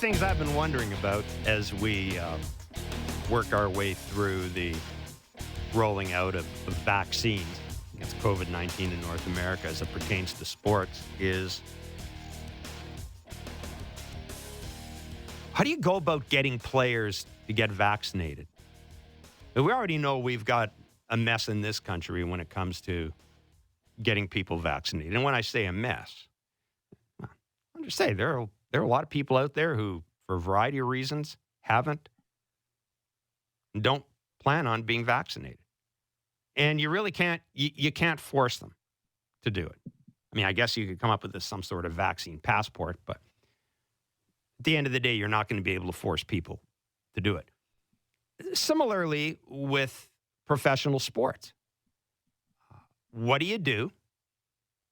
things I've been wondering about as we work our way through the rolling out of vaccines against COVID-19 in North America as it pertains to sports is, how do you go about getting players to get vaccinated? We already know we've got a mess in this country when it comes to getting people vaccinated. And when I say a mess, I'm just saying there are a lot of people out there who, for a variety of reasons, haven't and don't plan on being vaccinated. And you really can't, you can't force them to do it. I mean, I guess you could come up with some sort of vaccine passport, but at the end of the day, you're not going to be able to force people to do it. Similarly with professional sports. What do you do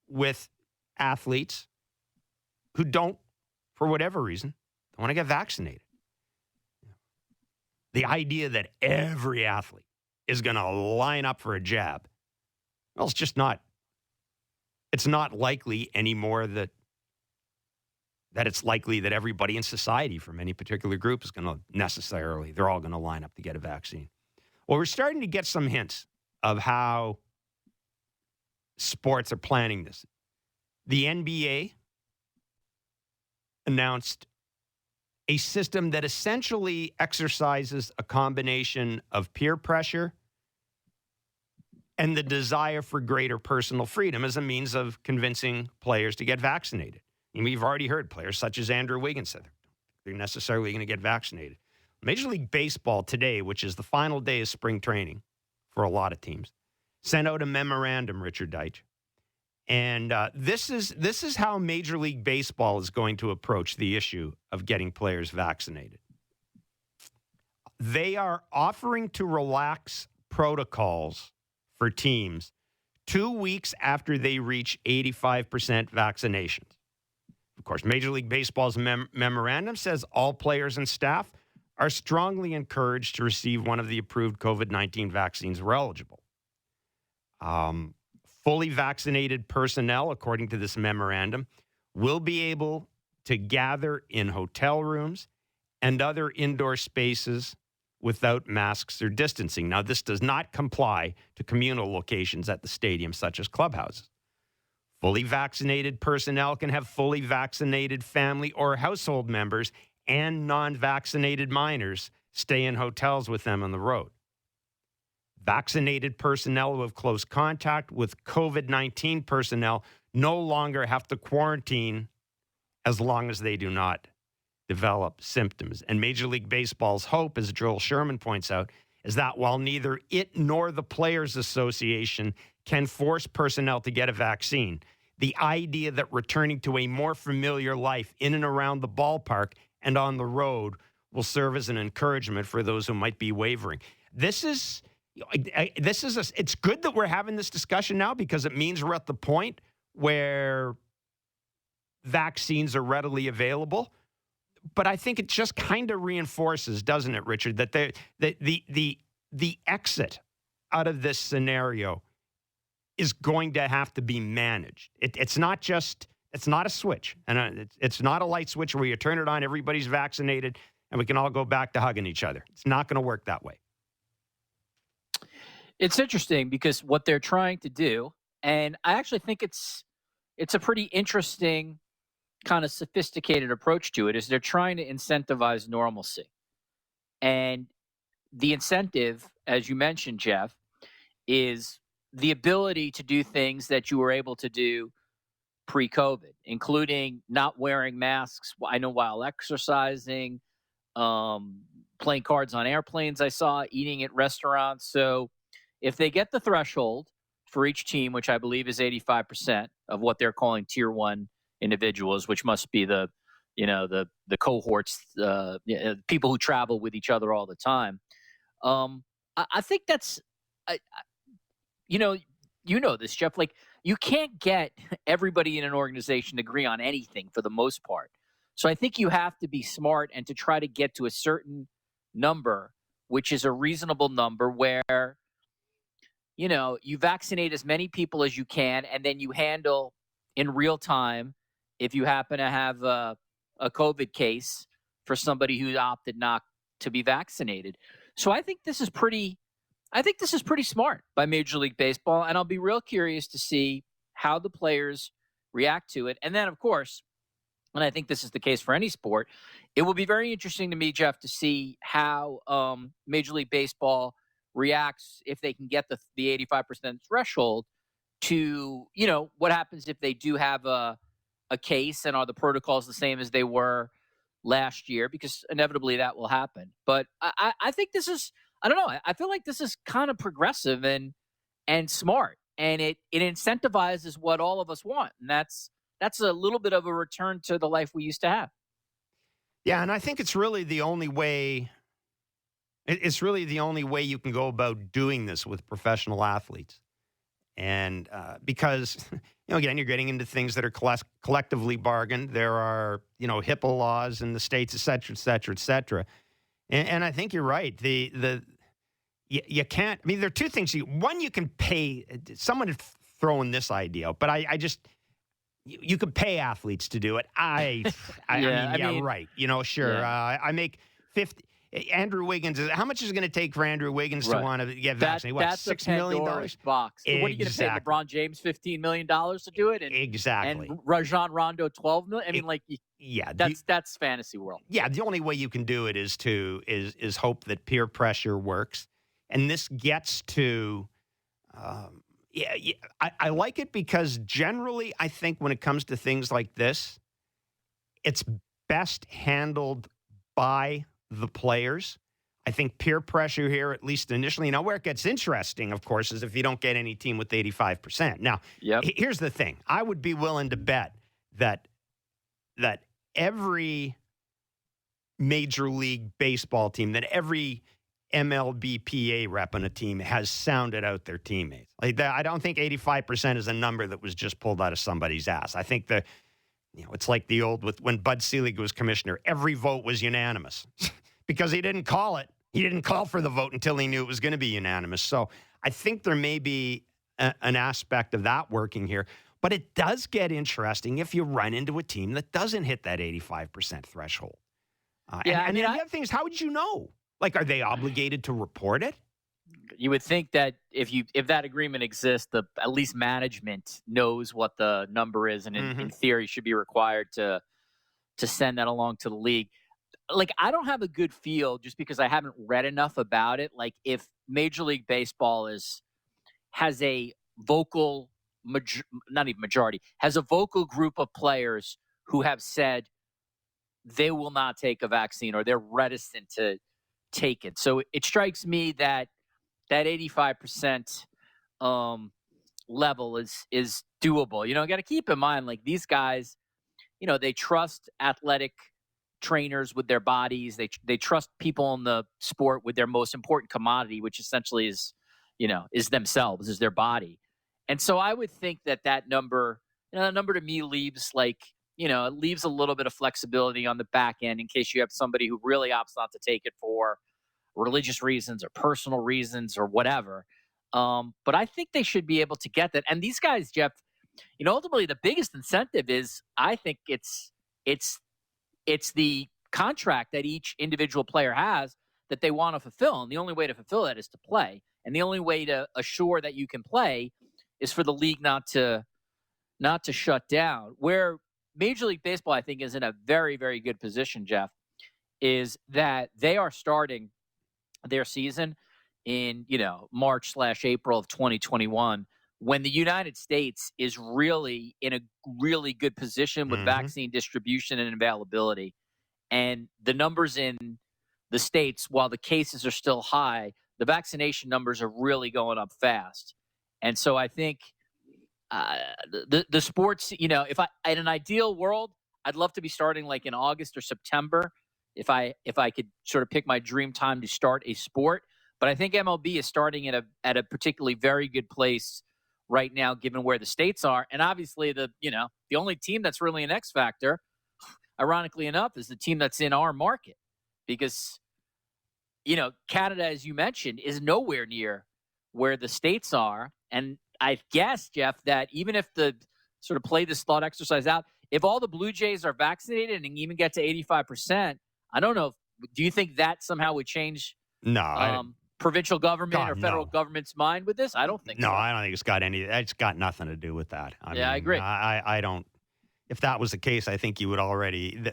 with athletes who don't, for whatever reason, don't want to get vaccinated? The idea that every athlete is going to line up for a jab, well, it's just not, it's not likely anymore that it's likely that everybody in society from any particular group is going to necessarily, they're all going to line up to get a vaccine. Well, we're starting to get some hints of how sports are planning this. The NBA announced a system that essentially exercises a combination of peer pressure and the desire for greater personal freedom as a means of convincing players to get vaccinated. And we've already heard players such as Andrew Wiggins said they're necessarily going to get vaccinated. Major League Baseball today, which is the final day of spring training for a lot of teams, sent out a memorandum, Richard Deitch. And this is how Major League Baseball is going to approach the issue of getting players vaccinated. They are offering to relax protocols for teams 2 weeks after they reach 85% vaccinations. Of course, Major League Baseball's memorandum says all players and staff are strongly encouraged to receive one of the approved COVID-19 vaccines where eligible. Fully vaccinated personnel, according to this memorandum, will be able to gather in hotel rooms and other indoor spaces without masks or distancing. Now, this does not comply to communal locations at the stadium, such as clubhouses. Fully vaccinated personnel can have fully vaccinated family or household members and non-vaccinated minors stay in hotels with them on the road. Vaccinated personnel who have close contact with COVID-19 personnel no longer have to quarantine as long as they do not develop symptoms. And Major League Baseball's hope, as Joel Sherman points out, is that while neither it nor the Players Association can force personnel to get a vaccine, the idea that returning to a more familiar life in and around the ballpark and on the road will serve as an encouragement for those who might be wavering. It's good that we're having this discussion now because it means we're at the point where vaccines are readily available. But I think it just kind of reinforces, doesn't it, Richard, that the exit out of this scenario is going to have to be managed. It's not a switch. And it's not a light switch where you turn it on, everybody's vaccinated, and we can all go back to hugging each other. It's not going to work that way. It's interesting because what they're trying to do, and I actually think it's a pretty interesting kind of sophisticated approach to it, is they're trying to incentivize normalcy. And the incentive, as you mentioned, Jeff, is the ability to do things that you were able to do pre-COVID, including not wearing masks, I know, while exercising, playing cards on airplanes, I saw, eating at restaurants. So if they get the threshold for each team, which I believe is 85% of what they're calling tier one individuals, which must be the cohorts, people who travel with each other all the time. I think that's, you know this, Jeff, like you can't get everybody in an organization to agree on anything for the most part. So I think you have to be smart and to try to get to a certain number, which is a reasonable number where, you vaccinate as many people as you can, and then you handle in real time if you happen to have a COVID case for somebody who opted not to be vaccinated. So I think this is pretty smart by Major League Baseball, and I'll be real curious to see how the players react to it. And then, of course, and I think this is the case for any sport, it will be very interesting to me, Jeff, to see how Major League Baseball reacts if they can get the 85% threshold to, what happens if they do have a case, and are the protocols the same as they were last year? Because inevitably that will happen. But I think this is, I don't know, I feel like this is kind of progressive and smart, and it incentivizes what all of us want. And that's a little bit of a return to the life we used to have. Yeah, and I think it's really the only way. It's really the only way you can go about doing this with professional athletes. And because, again, you're getting into things that are collectively bargained. There are, HIPAA laws in the states, et cetera, et cetera, et cetera. And I think you're right. You can't. I mean, there are two things. One, you can pay. Someone had thrown this idea out, but I just. You could pay athletes to do it. I mean, right. Sure. Yeah. I make 50. Andrew Wiggins, how much is it going to take for Andrew Wiggins to want to get vaccinated? That's $6 million? Box. Exactly. What are you going to pay LeBron James $15 million to do it? Exactly. And Rajon Rondo $12 million. I mean, that's fantasy world. Yeah, the only way you can do it is hope that peer pressure works, and this gets to. I like it because generally, I think when it comes to things like this, it's best handled by the players. I think peer pressure here, at least initially. Now, where it gets interesting, of course, is if you don't get any team with 85%. Now, Here's the thing. I would be willing to bet that every Major League Baseball team, that every MLBPA rep on a team has sounded out their teammates. I don't think 85% is a number that was just pulled out of somebody's ass. I think it's like the old when Bud Selig was commissioner. Every vote was unanimous because he didn't call it. He didn't call for the vote until he knew it was going to be unanimous. So I think there may be an aspect of that working here. But it does get interesting if you run into a team that doesn't hit that 85% threshold. And the other thing is, how would you know? Are they obligated to report it? You would think that if that agreement exists, at least management knows what the number is, and in theory should be required to send that along to the league. I don't have a good feel just because I haven't read enough about it. If Major League Baseball has a vocal, not even majority, has a vocal group of players who have said they will not take a vaccine or they're reticent to take it. So it strikes me that 85% level is doable. Got to keep in mind, these guys, they trust athletic trainers with their bodies. They trust people in the sport with their most important commodity, which essentially is themselves, is their body. And so I would think that number, that number to me leaves it leaves a little bit of flexibility on the back end in case you have somebody who really opts not to take it for religious reasons or personal reasons or whatever. But I think they should be able to get that. And these guys, Jeff, ultimately the biggest incentive is, I think it's the contract that each individual player has that they want to fulfill. And the only way to fulfill that is to play. And the only way to assure that you can play is for the league not to shut down. Where Major League Baseball, I think, is in a very, very good position, Jeff, is that they are starting their season in, March/April of 2021, when the United States is really in a really good position with vaccine distribution and availability. And the numbers in the States, while the cases are still high, the vaccination numbers are really going up fast. And so I think the sports, if in an ideal world, I'd love to be starting in August or September if I could sort of pick my dream time to start a sport. But I think MLB is starting at a particularly very good place right now, given where the states are. And obviously the only team that's really an X factor, ironically enough, is the team that's in our market, because, Canada, as you mentioned, is nowhere near where the states are. And I guess, Jeff, that even if the sort of play this thought exercise out, if all the Blue Jays are vaccinated and even get to 85%, I don't know. Do you think that somehow would change No, provincial government God, or federal no. government's mind with this? I don't think so. No, I don't think it's got nothing to do with that. I agree. I don't. If that was the case, I think you would already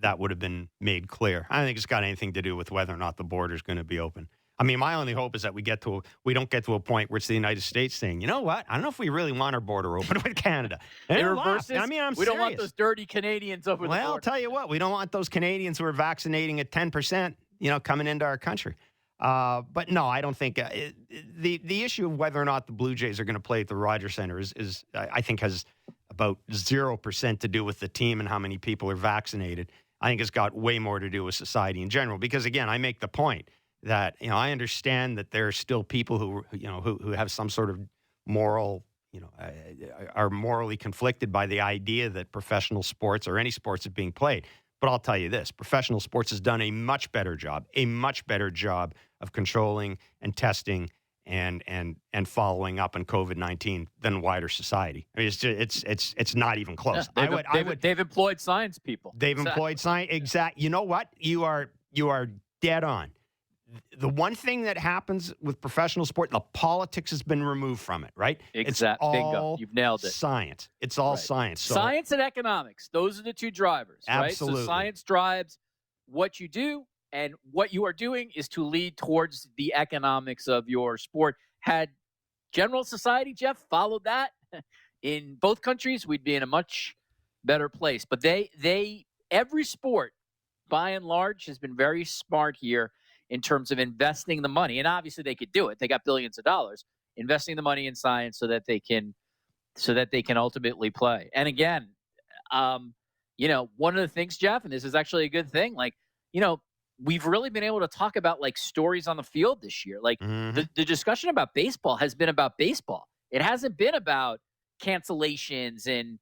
that would have been made clear. I don't think it's got anything to do with whether or not the border is going to be open. I mean, my only hope is that we don't get to a point where it's the United States saying, you know what? I don't know if we really want our border open with Canada. And It reverses. I mean, we don't want those dirty Canadians over the border. Well, I'll tell you what, we don't want those Canadians who are vaccinating at 10%, coming into our country. But no, I don't think the issue of whether or not the Blue Jays are going to play at the Rogers Center is I think has about 0% to do with the team and how many people are vaccinated. I think it's got way more to do with society in general. Because again, I make the point that I understand that there are still people who have some sort of moral, are morally conflicted by the idea that professional sports or any sports are being played. But I'll tell you this, professional sports has done a much better job of controlling and testing and following up on COVID-19 than wider society. I mean, it's not even close. Yeah, they've employed science people. They've employed science. Exact. You know what? You are dead on. The one thing that happens with professional sport, the politics has been removed from it, right? Exactly. Bingo. You've nailed it. Science. It's all science. So, science and economics. Those are the two drivers, absolutely. Right? So science drives what you do, and what you are doing is to lead towards the economics of your sport. Had general society, Jeff, followed that in both countries, we'd be in a much better place. But every sport, by and large, has been very smart here in terms of investing the money. And obviously they could do it. They got billions of dollars investing the money in science so that they can ultimately play. And again, one of the things, Jeff, and this is actually a good thing, we've really been able to talk about stories on the field this year. The discussion about baseball has been about baseball. It hasn't been about cancellations and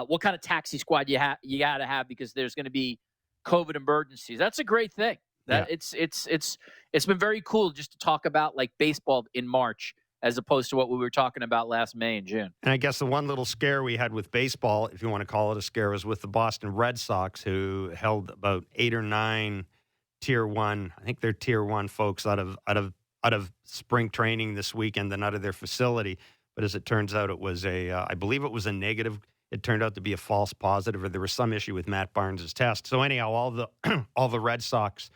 what kind of taxi squad you got to have because there's going to be COVID emergencies. That's a great thing. It's been very cool just to talk about baseball in March as opposed to what we were talking about last May and June. And I guess the one little scare we had with baseball, if you want to call it a scare, was with the Boston Red Sox, who held about 8 or 9 Tier 1. I think they're Tier 1 folks out of spring training this weekend and out of their facility. But as it turns out, it was I believe it was a negative. It turned out to be a false positive, or there was some issue with Matt Barnes' test. So anyhow, all the Red Sox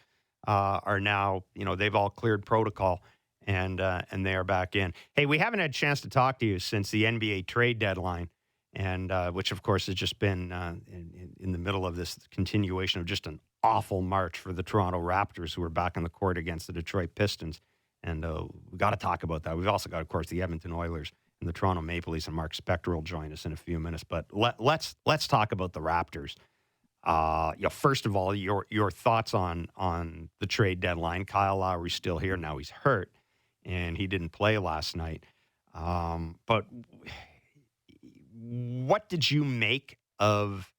are now, they've all cleared protocol and they are back in. Hey, we haven't had a chance to talk to you since the NBA trade deadline, and which of course has just been in the middle of this continuation of just an awful March for the Toronto Raptors, who are back on the court against the Detroit Pistons. And we got to talk about that. We've also got, of course, the Edmonton Oilers and the Toronto Maple Leafs, and Mark Spector will join us in a few minutes. But let's talk about the Raptors. First of all, your thoughts on the trade deadline. Kyle Lowry's still here. Now he's hurt, and he didn't play last night. But what did you make of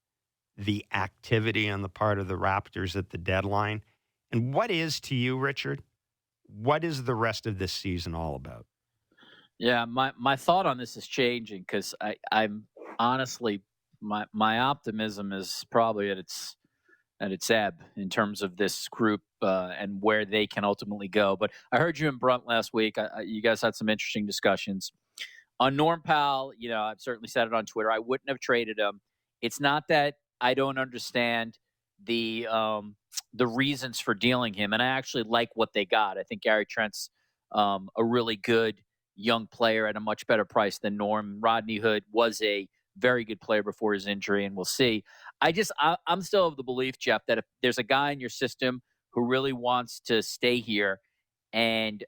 the activity on the part of the Raptors at the deadline? And what is, to you, Richard, what is the rest of this season all about? Yeah, my thought on this is changing because I'm honestly, my optimism is probably at its ebb in terms of this group and where they can ultimately go. But I heard you and Brunt last week. You guys had some interesting discussions on Norm Powell. I've certainly said it on Twitter. I wouldn't have traded him. It's not that I don't understand the reasons for dealing him, and I actually like what they got. I think Gary Trent's a really good young player at a much better price than Norm. Rodney Hood was a very good player before his injury, and we'll see. I'm still of the belief, Jeff, that if there's a guy in your system who really wants to stay here, and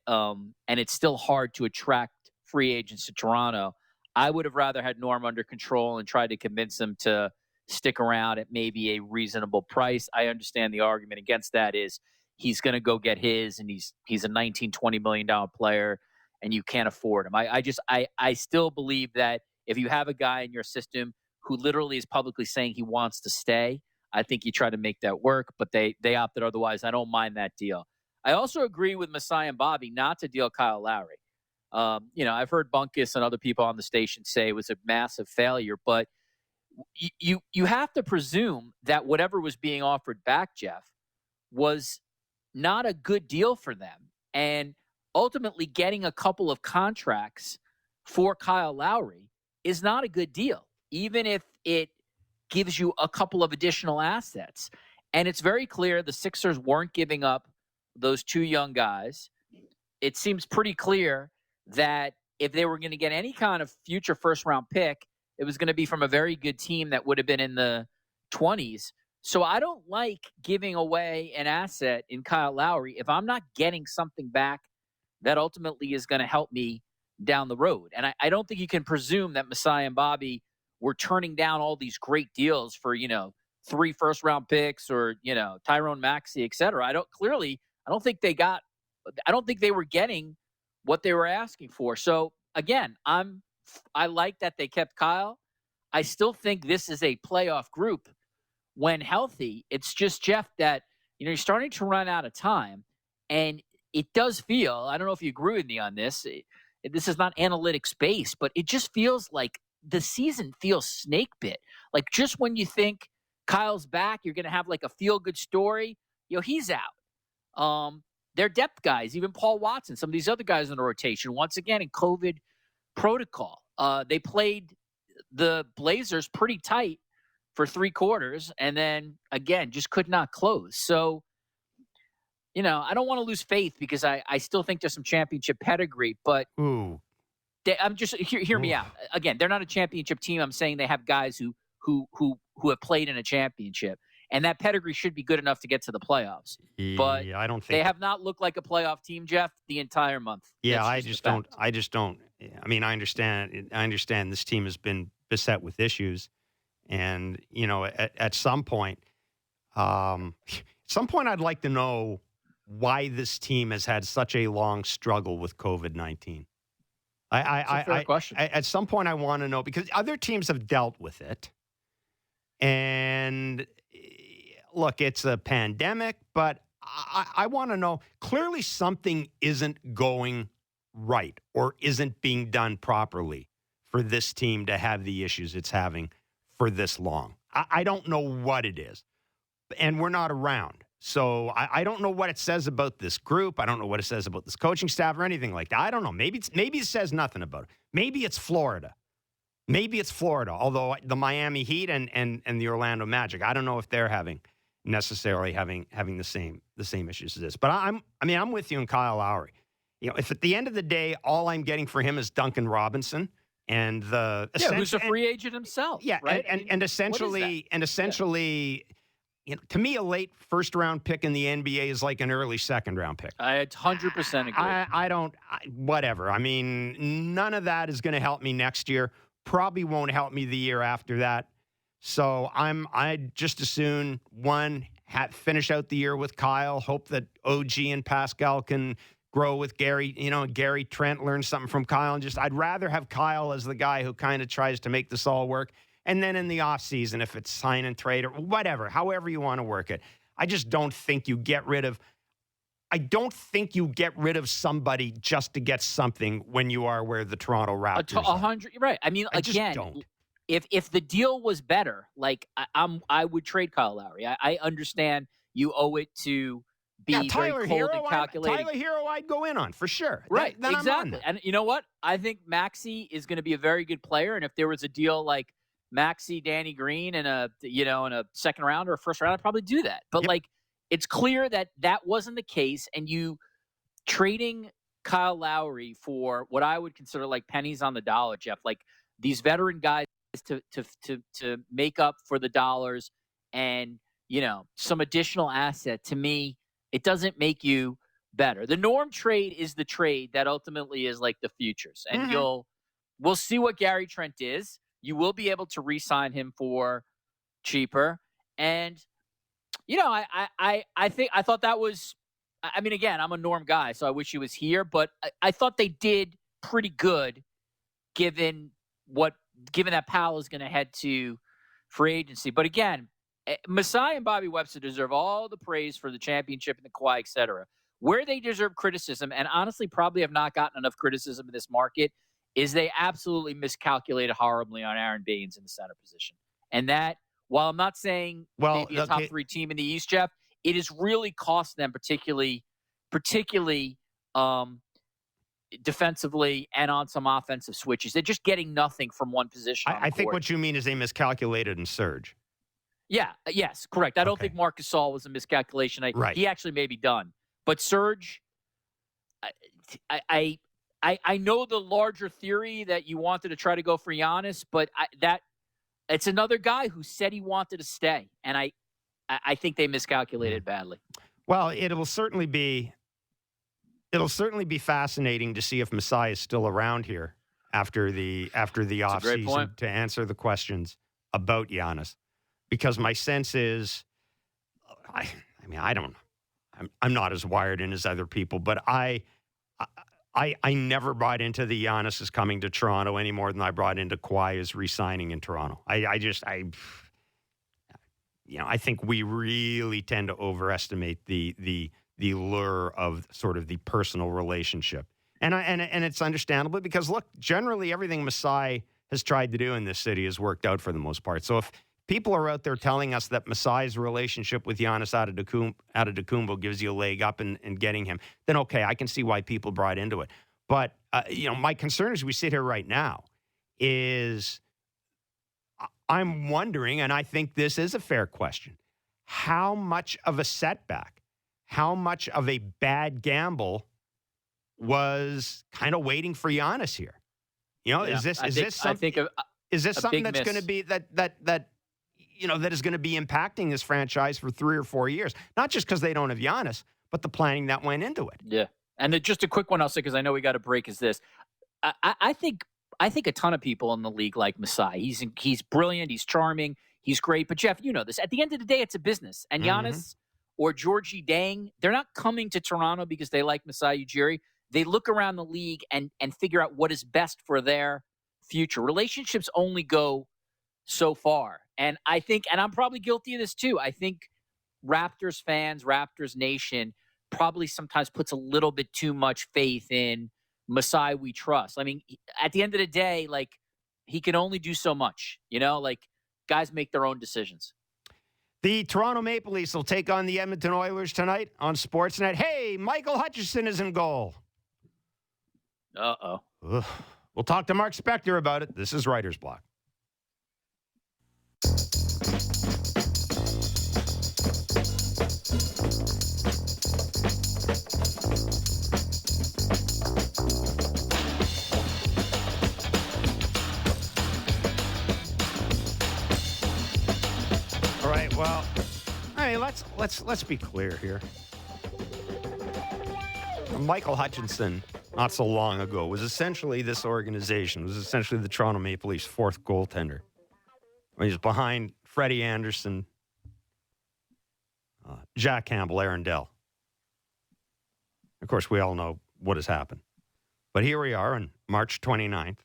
it's still hard to attract free agents to Toronto, I would have rather had Norm under control and tried to convince him to stick around at maybe a reasonable price. I understand the argument against that is he's going to go get his, and he's a $19-20 million player, and you can't afford him. I still believe that if you have a guy in your system who literally is publicly saying he wants to stay, I think you try to make that work, but they opted otherwise. I don't mind that deal. I also agree with Masai and Bobby not to deal Kyle Lowry. I've heard Bunkus and other people on the station say it was a massive failure, but you have to presume that whatever was being offered back, Jeff, was not a good deal for them. And ultimately getting a couple of contracts for Kyle Lowry is not a good deal, even if it gives you a couple of additional assets. And it's very clear the Sixers weren't giving up those two young guys. It seems pretty clear that if they were going to get any kind of future first-round pick, it was going to be from a very good team that would have been in the 20s. So I don't like giving away an asset in Kyle Lowry if I'm not getting something back that ultimately is going to help me down the road. And I don't think you can presume that Masai and Bobby were turning down all these great deals for, 3 first-round picks or, Tyrone Maxey, et cetera. I don't think they were getting what they were asking for. So again, I like that they kept Kyle. I still think this is a playoff group when healthy. It's just, Jeff, that you're starting to run out of time, and it does feel, I don't know if you agree with me on this, this is not analytics based, but it just feels like the season feels snake bit. Like just when you think Kyle's back, you're going to have like a feel good story, he's out. Their depth guys, even Paul Watson, some of these other guys in the rotation, once again in COVID protocol. They played the Blazers pretty tight for 3 quarters, and then again just could not close. So, I don't want to lose faith because I still think there's some championship pedigree, but I'm just hear me out. Again, they're not a championship team. I'm saying they have guys who have played in a championship. And that pedigree should be good enough to get to the playoffs. But I don't think they have not looked like a playoff team, Jeff, the entire month. Yeah, I just don't. I mean, I understand this team has been beset with issues. And, at some point, I'd like to know why this team has had such a long struggle with COVID-19. That's a fair question. At some point, I want to know, because other teams have dealt with it. And look, it's a pandemic, but I want to know, clearly something isn't going right or isn't being done properly for this team to have the issues it's having for this long. I don't know what it is, and we're not around. So I don't know what it says about this group. I don't know what it says about this coaching staff or anything like that. I don't know. Maybe it says nothing about it. Maybe it's Florida. Although the Miami Heat and the Orlando Magic, I don't know if they're necessarily having the same issues as this. But I'm with you on Kyle Lowry. If at the end of the day all I'm getting for him is Duncan Robinson and who's a free agent himself, right? And essentially, to me, a late first round pick in the NBA is like an early second round pick. I 100% agree. Whatever. I mean, none of that is going to help me next year. Probably won't help me the year after that. So I'd just as soon, finish out the year with Kyle, hope that OG and Pascal can grow with Gary, Gary Trent, learn something from Kyle. And I'd rather have Kyle as the guy who kind of tries to make this all work. And then in the offseason, if it's sign and trade or whatever, however you want to work it, I just don't think you get rid of somebody just to get something when you are where the Toronto Raptors are. 100, right. I mean, if the deal was better, like I would trade Kyle Lowry. I understand you owe it to be very cold and calculating. Tyler Hero, I'd go in on for sure. Right, then exactly. And you know what? I think Maxey is going to be a very good player. And if there was a deal like Maxey, Danny Green, and a second round or a first round, I'd probably do that. But it's clear that wasn't the case, and you trading Kyle Lowry for what I would consider like pennies on the dollar, Jeff, like these veteran guys to make up for the dollars and some additional asset. To me, it doesn't make you better. The norm trade is the trade that ultimately is like the futures, and we'll see what Gary Trent is. You will be able to re-sign him for cheaper. And, I thought that was, I mean, again, I'm a Norm guy, so I wish he was here, but I thought they did pretty good given that Powell is going to head to free agency. But again, Masai and Bobby Webster deserve all the praise for the championship and the Kawhi, et cetera. Where they deserve criticism, and honestly probably have not gotten enough criticism in this market, is they absolutely miscalculated horribly on Aaron Baines in the center position. And that, while I'm not saying maybe a top 3 team in the East, Jeff, it has really cost them, particularly defensively and on some offensive switches. They're just getting nothing from one position on the I think court. what you mean is they miscalculated in surge. Yeah, yes, correct. I don't Okay. think Marc Gasol was a miscalculation. Right. He actually may be done. But Serge, I know the larger theory that you wanted to try to go for Giannis, but it's another guy who said he wanted to stay, and I think they miscalculated badly. Well, it'll certainly be fascinating to see if Masai is still around here after the offseason to answer the questions about Giannis. Because my sense is, I'm not as wired in as other people, but I never bought into the Giannis is coming to Toronto any more than I brought into Kawhi is re-signing in Toronto. I think we really tend to overestimate the lure of sort of the personal relationship, and it's understandable because look, generally everything Masai has tried to do in this city has worked out for the most part. So if people are out there telling us that Masai's relationship with Giannis Antetokounmpo gives you a leg up in getting him, then okay, I can see why people brought into it. But, my concern as we sit here right now is I'm wondering, and I think this is a fair question, how much of a setback, how much of a bad gamble was kind of waiting for Giannis here? Is this something that's going to be that is going to be impacting this franchise for 3 or 4 years? Not just because they don't have Giannis, but the planning that went into it. Yeah. And just a quick one I'll say, because I know we got a break, is this. I think a ton of people in the league like Masai. He's brilliant. He's charming. He's great. But, Jeff, you know this. At the end of the day, it's a business. And Giannis or Georgie Dang, they're not coming to Toronto because they like Masai Ujiri. They look around the league and figure out what is best for their future. Relationships only go so far. And I think, and I'm probably guilty of this too, I think Raptors fans, Raptors Nation probably sometimes puts a little bit too much faith in Masai we trust. I mean, at the end of the day, like, he can only do so much, guys make their own decisions. The Toronto Maple Leafs will take on the Edmonton Oilers tonight on Sportsnet. Hey, Michael Hutchinson is in goal. Uh-oh. Ugh. We'll talk to Mark Spector about it. This is Writer's Block. All right, well, hey, let's be clear here. Michael Hutchinson, not so long ago, was essentially this organization, was essentially the Toronto Maple Leafs' fourth goaltender. He was behind Freddie Anderson, Jack Campbell, Aaron Dell. Of course, we all know what has happened. But here we are on March 29th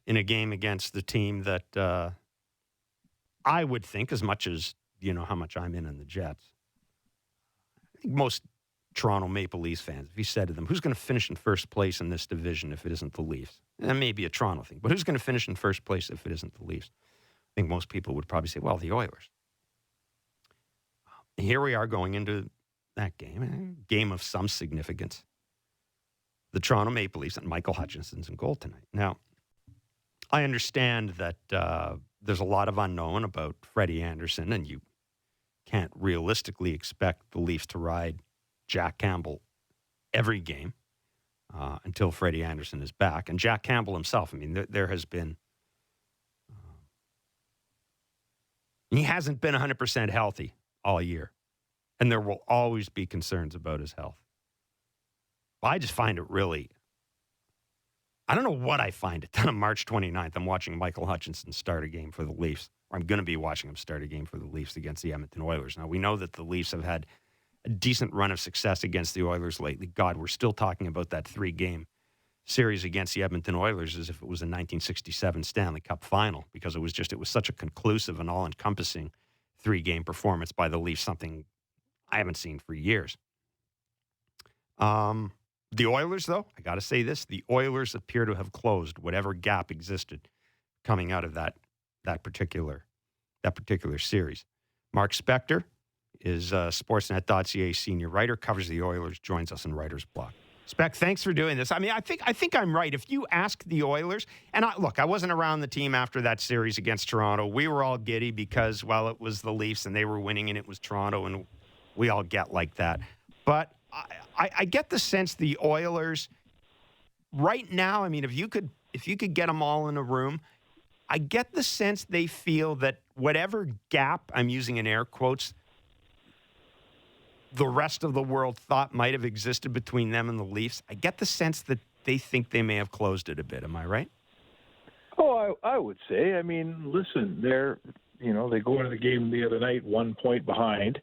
in a game against the team that I would think, as much as how much I'm in the Jets, I think most Toronto Maple Leafs fans, if you said to them, who's going to finish in first place in this division if it isn't the Leafs? That may be a Toronto thing, but who's going to finish in first place if it isn't the Leafs? I think most people would probably say, well, the Oilers. Here we are going into that game, a game of some significance. The Toronto Maple Leafs and Michael Hutchinson's in goal tonight. Now, I understand that there's a lot of unknown about Freddie Anderson, and you can't realistically expect the Leafs to ride Jack Campbell every game until Freddie Anderson is back. And Jack Campbell himself, I mean, there has been... he hasn't been 100% healthy all year. And there will always be concerns about his health. I just find it really... I don't know what I find it. Then on March 29th, I'm watching Michael Hutchinson start a game for the Leafs. Or I'm going to be watching him start a game for the Leafs against the Edmonton Oilers. Now, we know that the Leafs have had a decent run of success against the Oilers lately. God, we're still talking about that 3-game series against the Edmonton Oilers as if it was a 1967 Stanley Cup final, because it was such a conclusive and all-encompassing 3-game performance by the Leafs, something I haven't seen for years. The Oilers, though, I got to say this, the Oilers appear to have closed whatever gap existed coming out of that particular series. Mark Spector, is Sportsnet.ca senior writer, covers the Oilers, joins us in Writer's Block. Spec, thanks for doing this. I mean, I think I'm right. If you ask the Oilers, and I wasn't around the team after that series against Toronto. We were all giddy because, well, it was the Leafs and they were winning and it was Toronto, and we all get like that. But I get the sense the Oilers right now, I mean, if you could get them all in a room, I get the sense they feel that whatever gap, I'm using in air quotes, the rest of the world thought might have existed between them and the Leafs, I get the sense that they think they may have closed it a bit. Am I right? Oh, I would say. I mean, listen, they go into the game the other night 1 point behind.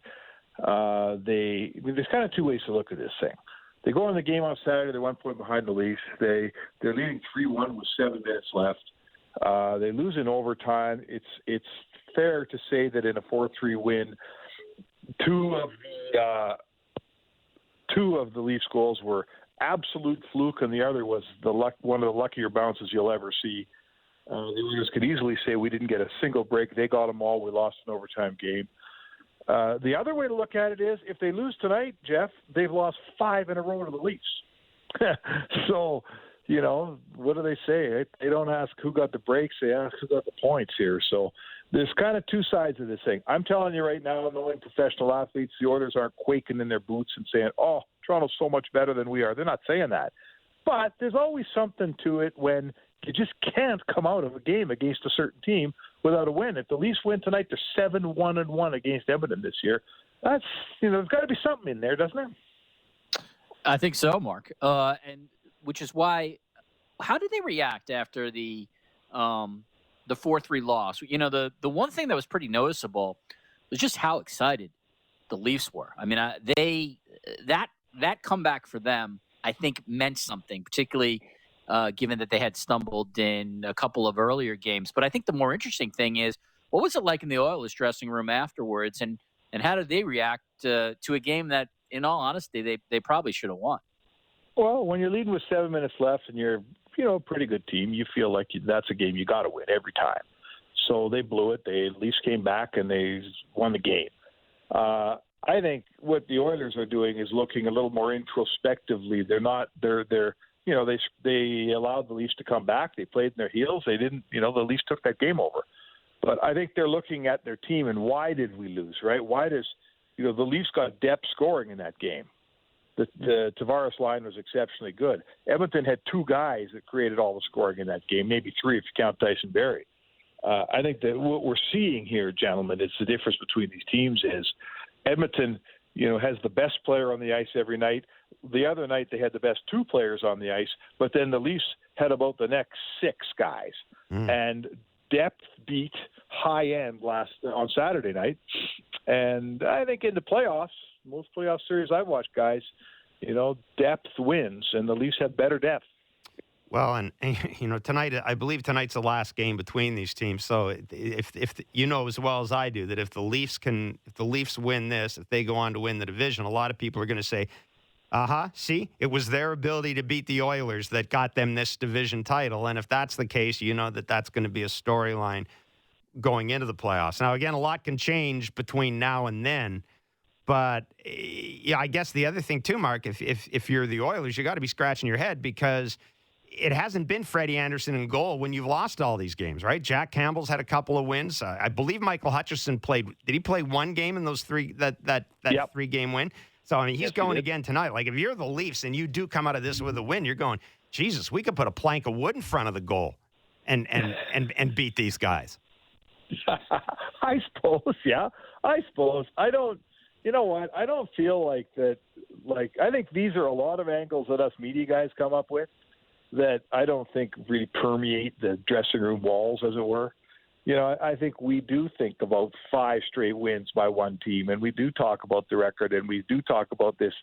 There's kind of two ways to look at this thing. They go in the game on Saturday, they're 1 point behind the Leafs. They're leading 3-1 with 7 minutes left. They lose in overtime. It's fair to say that in a 4-3 win, two of the Leafs goals were absolute fluke, and the other was one of the luckier bounces you'll ever see. The Oilers could easily say we didn't get a single break. They got them all. We lost an overtime game. The other way to look at it is if they lose tonight, Jeff, they've lost 5 in a row to the Leafs. So, what do they say? They don't ask who got the breaks. They ask who got the points here. So there's kind of two sides of this thing. I'm telling you right now, knowing professional athletes, the Oilers aren't quaking in their boots and saying, oh, Toronto's so much better than we are. They're not saying that. But there's always something to it when you just can't come out of a game against a certain team without a win. If the Leafs win tonight, they're 7-1-1 against Edmonton this year. That's, there's got to be something in there, doesn't there? I think so, Mark. And which is why, how did they react after the 4-3 loss? The one thing that was pretty noticeable was just how excited the Leafs were. I mean, that comeback for them, I think, meant something, particularly given that they had stumbled in a couple of earlier games. But I think the more interesting thing is, what was it like in the Oilers dressing room afterwards, and how did they react to a game that, in all honesty, they probably should have won? Well, when you're leading with 7 minutes left and you're, a pretty good team, you feel like that's a game you got to win every time. So they blew it. They at least came back and they won the game. I think what the Oilers are doing is looking a little more introspectively. They allowed the Leafs to come back. They played in their heels. They didn't, the Leafs took that game over. But I think they're looking at their team and why did we lose, right? Why does, the Leafs got depth scoring in that game. The Tavares line was exceptionally good. Edmonton had 2 guys that created all the scoring in that game, maybe 3 if you count Tyson Barrie. I think that what we're seeing here, gentlemen, is the difference between these teams is Edmonton, has the best player on the ice every night. The other night they had the best 2 players on the ice, but then the Leafs had about the next 6 guys. And depth beat high end on Saturday night. And I think in the playoffs, most playoff series I've watched, guys, depth wins, and the Leafs have better depth. Well, and tonight, I believe tonight's the last game between these teams. So if you know as well as I do that if the Leafs win this, if they go on to win the division, a lot of people are going to say, see, it was their ability to beat the Oilers that got them this division title. And if that's the case, that's going to be a storyline going into the playoffs. Now, again, a lot can change between now and then. But I guess the other thing too, Mark, if you're the Oilers, you got to be scratching your head because it hasn't been Freddie Anderson in goal when you've lost all these games, right? Jack Campbell's had a couple of wins. I believe Michael Hutchison played. Did he play one game in those 3 that Yep. 3-game win? So I mean, he's going again tonight. Like if you're the Leafs and you do come out of this with a win, you're going, Jesus, we could put a plank of wood in front of the goal and beat these guys. I suppose, yeah. I suppose. I don't. You know what? I don't feel like that. I think these are a lot of angles that us media guys come up with that I don't think really permeate the dressing room walls, as it were. I think we do think about 5 straight wins by one team, and we do talk about the record, and we do talk about this,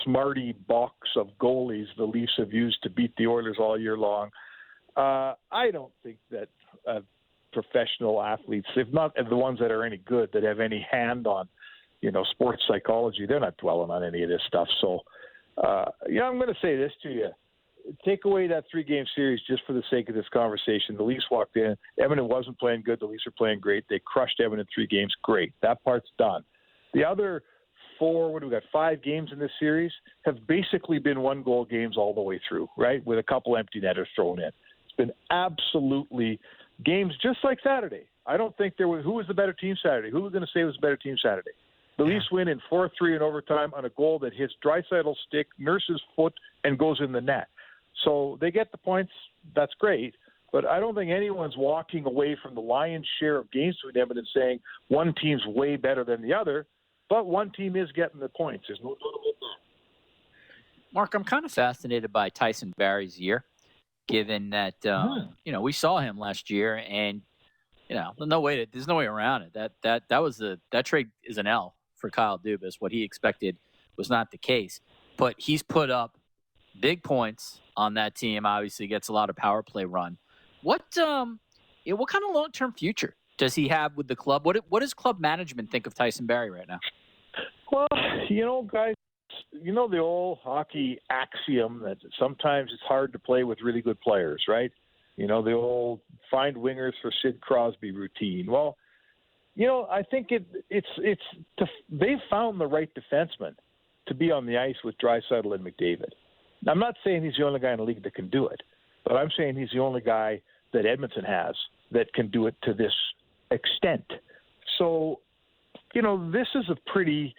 smarty box of goalies the Leafs have used to beat the Oilers all year long. I don't think that professional athletes, if not the ones that are any good, that have any hand on sports psychology, they're not dwelling on any of this stuff. So, I'm going to say this to you. Take away that 3-game series just for the sake of this conversation. The Leafs walked in. Edmonton wasn't playing good. The Leafs are playing great. They crushed Edmonton 3 games. Great. That part's done. The other 4, what do we got, 5 games in this series have basically been 1-goal games all the way through, right, with a couple empty netters thrown in. It's been absolutely games just like Saturday. I don't think there was – who was the better team Saturday? Who was going to say was the better team Saturday? The Leafs win in 4-3 in overtime on a goal that hits Draisaitl's stick, Nurse's foot, and goes in the net. So they get the points. That's great. But I don't think anyone's walking away from the lion's share of games between them and saying one team's way better than the other. But one team is getting the points. There's no doubt about that. Mark, I'm kind of fascinated by Tyson Barrie's year, given that we saw him last year, and there's no way around it. That trade is an L for Kyle Dubas. What he expected was not the case, but he's put up big points on that team. Obviously, gets a lot of power play run. What kind of long-term future does he have with the club? What does club management think of Tyson Barrie right now? Well, guys, the old hockey axiom that sometimes it's hard to play with really good players, right? The old find wingers for Sid Crosby routine. Well, I think they've found the right defenseman to be on the ice with Draisaitl and McDavid. Now, I'm not saying he's the only guy in the league that can do it, but I'm saying he's the only guy that Edmonton has that can do it to this extent. So, this is a pretty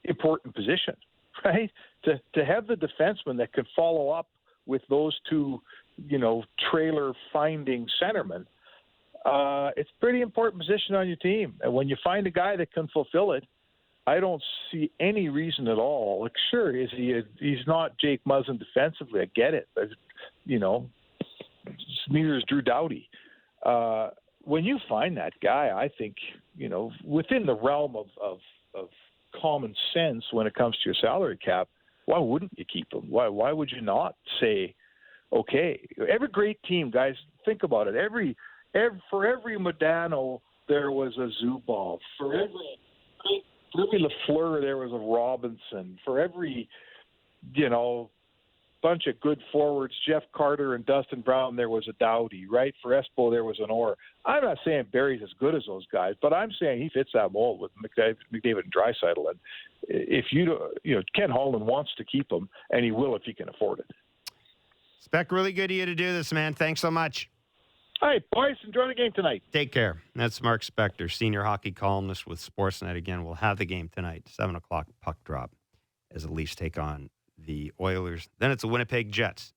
important position, right? To have the defenseman that can follow up with those two, trailer-finding centermen, it's a pretty important position on your team. And when you find a guy that can fulfill it, I don't see any reason at all. Like, sure, he's not Jake Muzzin defensively. I get it. But, neither is Drew Doughty. When you find that guy, I think, within the realm of common sense when it comes to your salary cap, why wouldn't you keep him? Why would you not say, okay, every great team, guys, think about it. For every Modano, there was a Zubov. For every Lafleur, there was a Robinson. For every, bunch of good forwards, Jeff Carter and Dustin Brown, there was a Doughty, right? For Espo, there was an Orr. I'm not saying Barry's as good as those guys, but I'm saying he fits that mold with McDavid and Draisaitl. And if Ken Holland wants to keep him, and he will if he can afford it. Spec, really good of you to do this, man. Thanks so much. All right, boys, enjoy the game tonight. Take care. That's Mark Spector, senior hockey columnist with Sportsnet. Again, we'll have the game tonight, 7 o'clock puck drop, as the Leafs take on the Oilers. Then it's the Winnipeg Jets.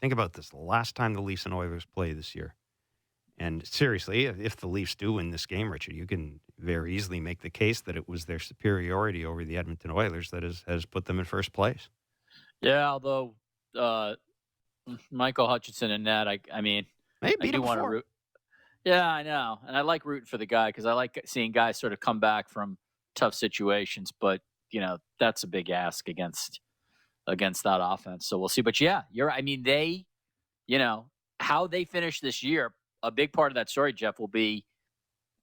Think about this. The last time the Leafs and Oilers play this year. And seriously, if the Leafs do win this game, Richard, you can very easily make the case that it was their superiority over the Edmonton Oilers that has put them in first place. Yeah, although Michael Hutchinson and that, I do want to root. Yeah, I know. And I like rooting for the guy because I like seeing guys sort of come back from tough situations. But, that's a big ask against that offense. So we'll see. But, yeah, they, how they finish this year, a big part of that story, Jeff, will be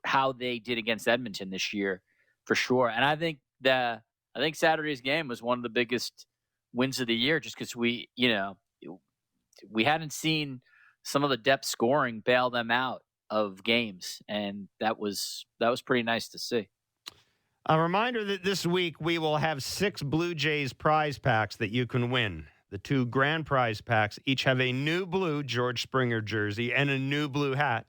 how they did against Edmonton this year for sure. And I think Saturday's game was one of the biggest wins of the year just because we hadn't seen some of the depth scoring bail them out of games, and that was pretty nice to see. A reminder that this week we will have 6 Blue Jays prize packs that you can win. The 2 grand prize packs each have a new blue George Springer jersey and a new blue hat,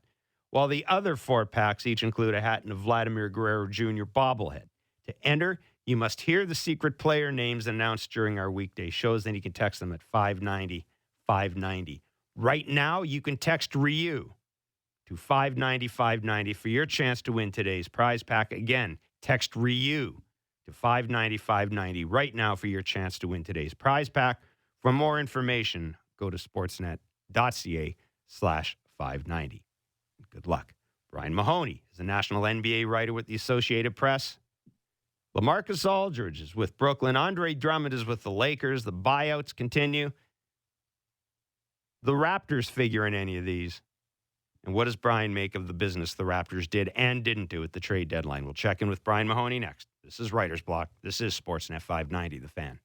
while the other 4 packs each include a hat and a Vladimir Guerrero Jr. bobblehead. To enter, you must hear the secret player names announced during our weekday shows, then you can text them at 590-590. Right now, you can text Ryu to 590-590 for your chance to win today's prize pack. Again, text Ryu to 590-590 right now for your chance to win today's prize pack. For more information, go to sportsnet.ca/590. Good luck. Brian Mahoney is a national NBA writer with the Associated Press. LaMarcus Aldridge is with Brooklyn. Andre Drummond is with the Lakers. The buyouts continue. The Raptors figure in any of these. And what does Brian make of the business the Raptors did and didn't do at the trade deadline? We'll check in with Brian Mahoney next. This is Writer's Block. This is Sportsnet 590, The Fan.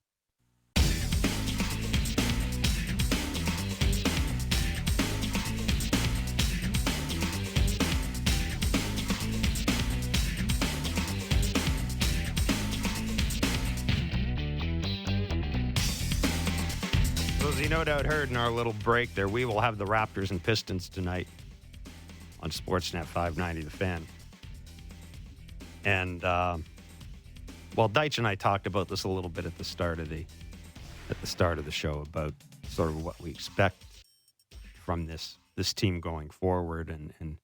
As you no doubt heard in our little break there, we will have the Raptors and Pistons tonight on Sportsnet 590 The Fan. And, Deitch and I talked about this a little bit at the start of the show about sort of what we expect from this team going forward. And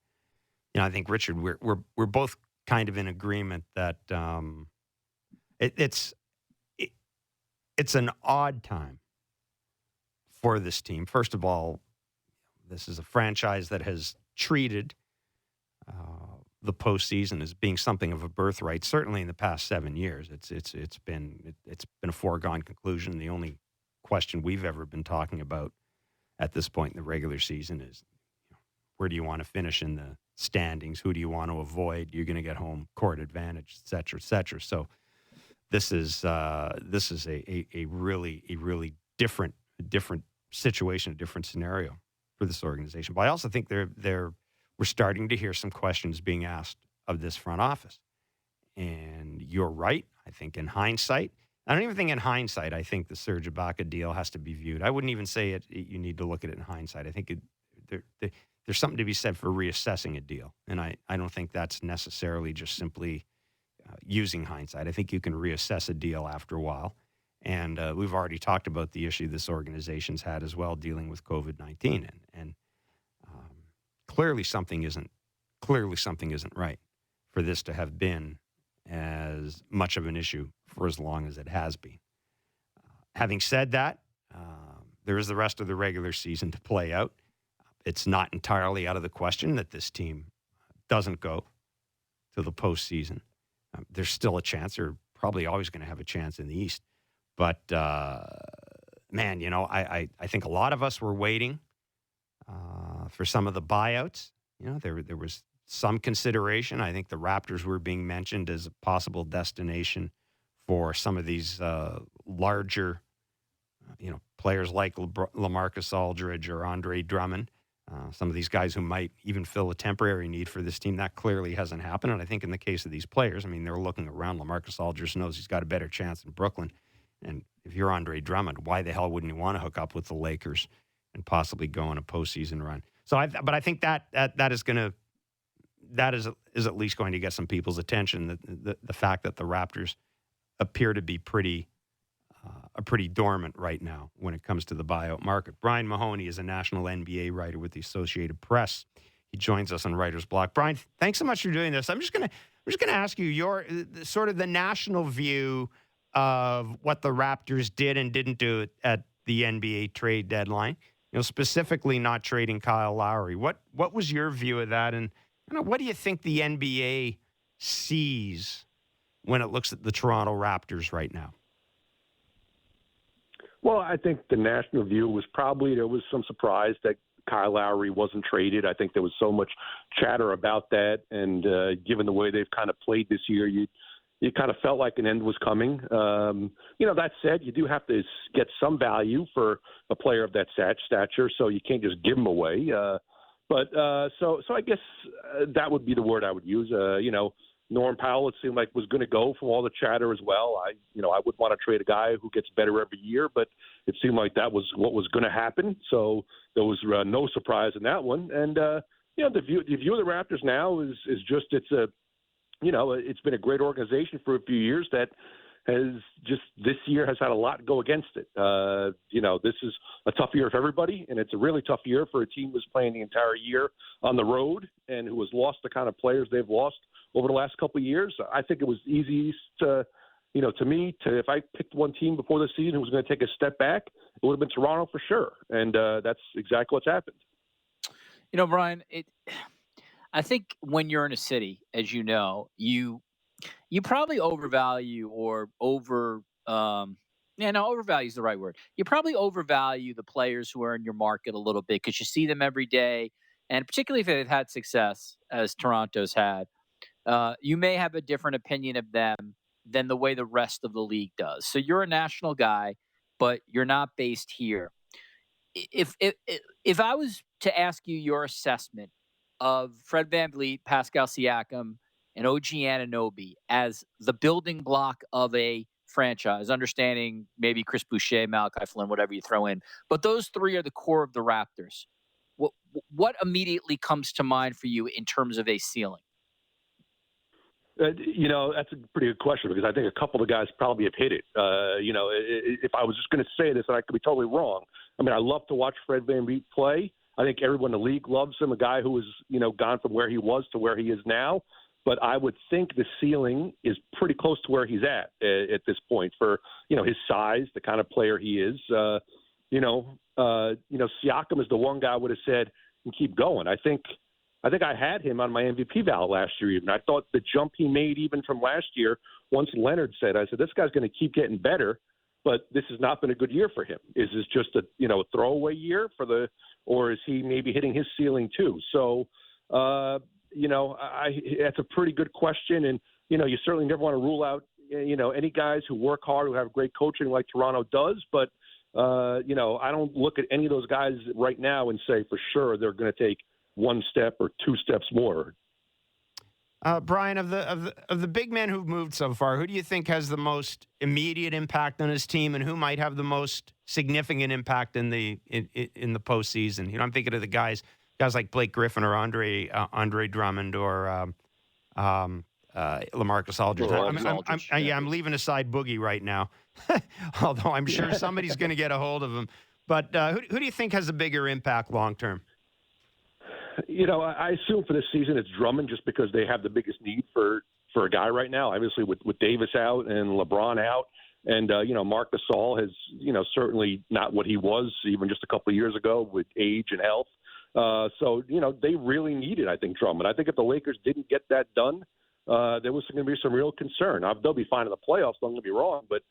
I think, Richard, we're both kind of in agreement that it's an odd time for this team. First of all, this is a franchise that has treated the postseason as being something of a birthright. Certainly in the past 7 years, it's been a foregone conclusion. The only question we've ever been talking about at this point in the regular season is, where do you want to finish in the standings? Who do you want to avoid? You're going to get home court advantage, et cetera, et cetera. So this is a really different situation, a different scenario for this organization. But I also think we're starting to hear some questions being asked of this front office. And you're right. I think in hindsight, I don't even think in hindsight, I think the Serge Ibaka deal has to be viewed. I wouldn't even say you need to look at it in hindsight. I think there's something to be said for reassessing a deal. And I don't think that's necessarily just simply using hindsight. I think you can reassess a deal after a while. And we've already talked about the issue this organization's had as well, dealing with COVID-19. And clearly something isn't right for this to have been as much of an issue for as long as it has been. Having said that, there is the rest of the regular season to play out. It's not entirely out of the question that this team doesn't go to the postseason. There's still a chance. They're probably always going to have a chance in the East. But, man, I think a lot of us were waiting for some of the buyouts. There was some consideration. I think the Raptors were being mentioned as a possible destination for some of these larger, players like LaMarcus Aldridge or Andre Drummond. Some of these guys who might even fill a temporary need for this team. That clearly hasn't happened. And I think in the case of these players, they're looking around. LaMarcus Aldridge knows he's got a better chance in Brooklyn. And if you're Andre Drummond, why the hell wouldn't you want to hook up with the Lakers and possibly go on a postseason run? So, I think that is at least going to get some people's attention. The fact that the Raptors appear to be pretty dormant right now when it comes to the buyout market. Brian Mahoney is a national NBA writer with the Associated Press. He joins us on Writer's Block. Brian, thanks so much for doing this. I'm just gonna ask you your sort of the national view of what the Raptors did and didn't do at the NBA trade deadline. Specifically not trading Kyle Lowry. What was your view of that, and what do you think the NBA sees when it looks at the Toronto Raptors right now? Well, I think the national view was probably there was some surprise that Kyle Lowry wasn't traded. I think there was so much chatter about that, and given the way they've kind of played this year, you kind of felt like an end was coming. That said, you do have to get some value for a player of that stature, so you can't just give him away. So I guess that would be the word I would use. Norm Powell, it seemed like, was going to go from all the chatter as well. I would want to trade a guy who gets better every year, but it seemed like that was what was going to happen. So there was no surprise in that one. And the view of the Raptors now is just it's been a great organization for a few years that has just this year has had a lot go against it. This is a tough year for everybody, and it's a really tough year for a team who's playing the entire year on the road and who has lost the kind of players they've lost over the last couple of years. I think it was easy to me, if I picked one team before the season who was going to take a step back, it would have been Toronto for sure. And that's exactly what's happened. Brian, I think when you're in a city, as you know, you probably overvalue overvalue is the right word. You probably overvalue the players who are in your market a little bit because you see them every day. And particularly if they've had success, as Toronto's had, you may have a different opinion of them than the way the rest of the league does. So you're a national guy, but you're not based here. If I was to ask you your assessment of Fred VanVleet, Pascal Siakam, and OG Anunoby as the building block of a franchise, understanding maybe Chris Boucher, Malachi Flynn, whatever you throw in. But those three are the core of the Raptors. What immediately comes to mind for you in terms of a ceiling? That's a pretty good question because I think a couple of guys probably have hit it. If I was just going to say this, and I could be totally wrong. I mean, I love to watch Fred VanVleet play. I think everyone in the league loves him, a guy who has, gone from where he was to where he is now. But I would think the ceiling is pretty close to where he's at this point for, his size, the kind of player he is. Siakam is the one guy I would have said, and keep going. I think I had him on my MVP ballot last year even. I thought the jump he made even from last year, once Leonard said, I said, this guy's going to keep getting better, but this has not been a good year for him. Is this just a throwaway year or is he maybe hitting his ceiling too? So, that's a pretty good question. And, you certainly never want to rule out, any guys who work hard, who have great coaching like Toronto does. But, I don't look at any of those guys right now and say for sure they're going to take one step or two steps more. Brian, of the big men who've moved so far, who do you think has the most immediate impact on his team, and who might have the most significant impact in the postseason? I'm thinking of the guys like Blake Griffin or Andre Drummond or LaMarcus Aldridge. I'm leaving aside Boogie right now, although I'm sure somebody's going to get a hold of him. But who do you think has a bigger impact long term? I assume for this season it's Drummond just because they have the biggest need for a guy right now. Obviously with Davis out and LeBron out and, Marc Gasol has, certainly not what he was even just a couple of years ago with age and health. So they really needed, I think, Drummond. I think if the Lakers didn't get that done, there was going to be some real concern. They'll be fine in the playoffs, don't get me wrong, but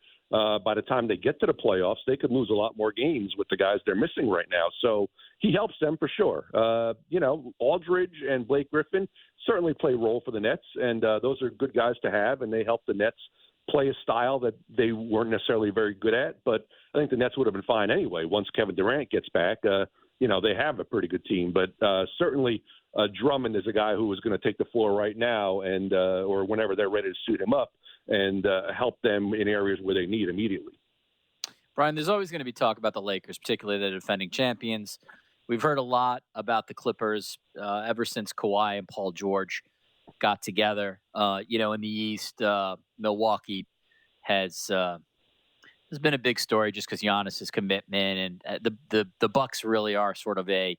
by the time they get to the playoffs, they could lose a lot more games with the guys they're missing right now. So he helps them for sure. Aldridge and Blake Griffin certainly play a role for the Nets, and those are good guys to have, and they help the Nets play a style that they weren't necessarily very good at. But I think the Nets would have been fine anyway once Kevin Durant gets back. They have a pretty good team, but certainly Drummond is a guy who is going to take the floor right now and or whenever they're ready to suit him up and help them in areas where they need immediately. Brian, there's always going to be talk about the Lakers, particularly the defending champions. We've heard a lot about the Clippers ever since Kawhi and Paul George got together. In the East, Milwaukee has been a big story just because Giannis's commitment, and the Bucks really are sort of a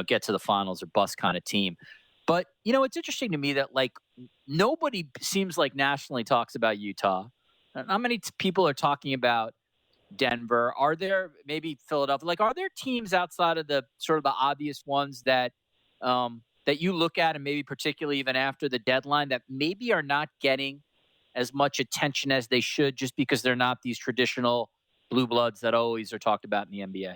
get to the finals or bust kind of team. But it's interesting to me that nobody seems like nationally talks about Utah. Not many people are talking about Denver. Are there maybe Philadelphia? Are there teams outside of the sort of the obvious ones that you look at, and maybe particularly even after the deadline, that maybe are not getting as much attention as they should just because they're not these traditional blue bloods that always are talked about in the NBA?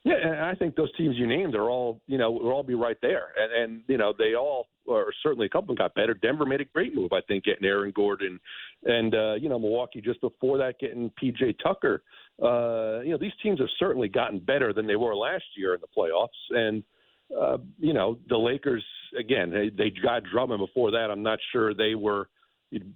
Yeah, and I think those teams you named are all, will all be right there. And they all, or certainly a couple of them got better. Denver made a great move, I think, getting Aaron Gordon. And, Milwaukee just before that getting P.J. Tucker. These teams have certainly gotten better than they were last year in the playoffs. And, the Lakers, again, they got Drummond before that. I'm not sure they were,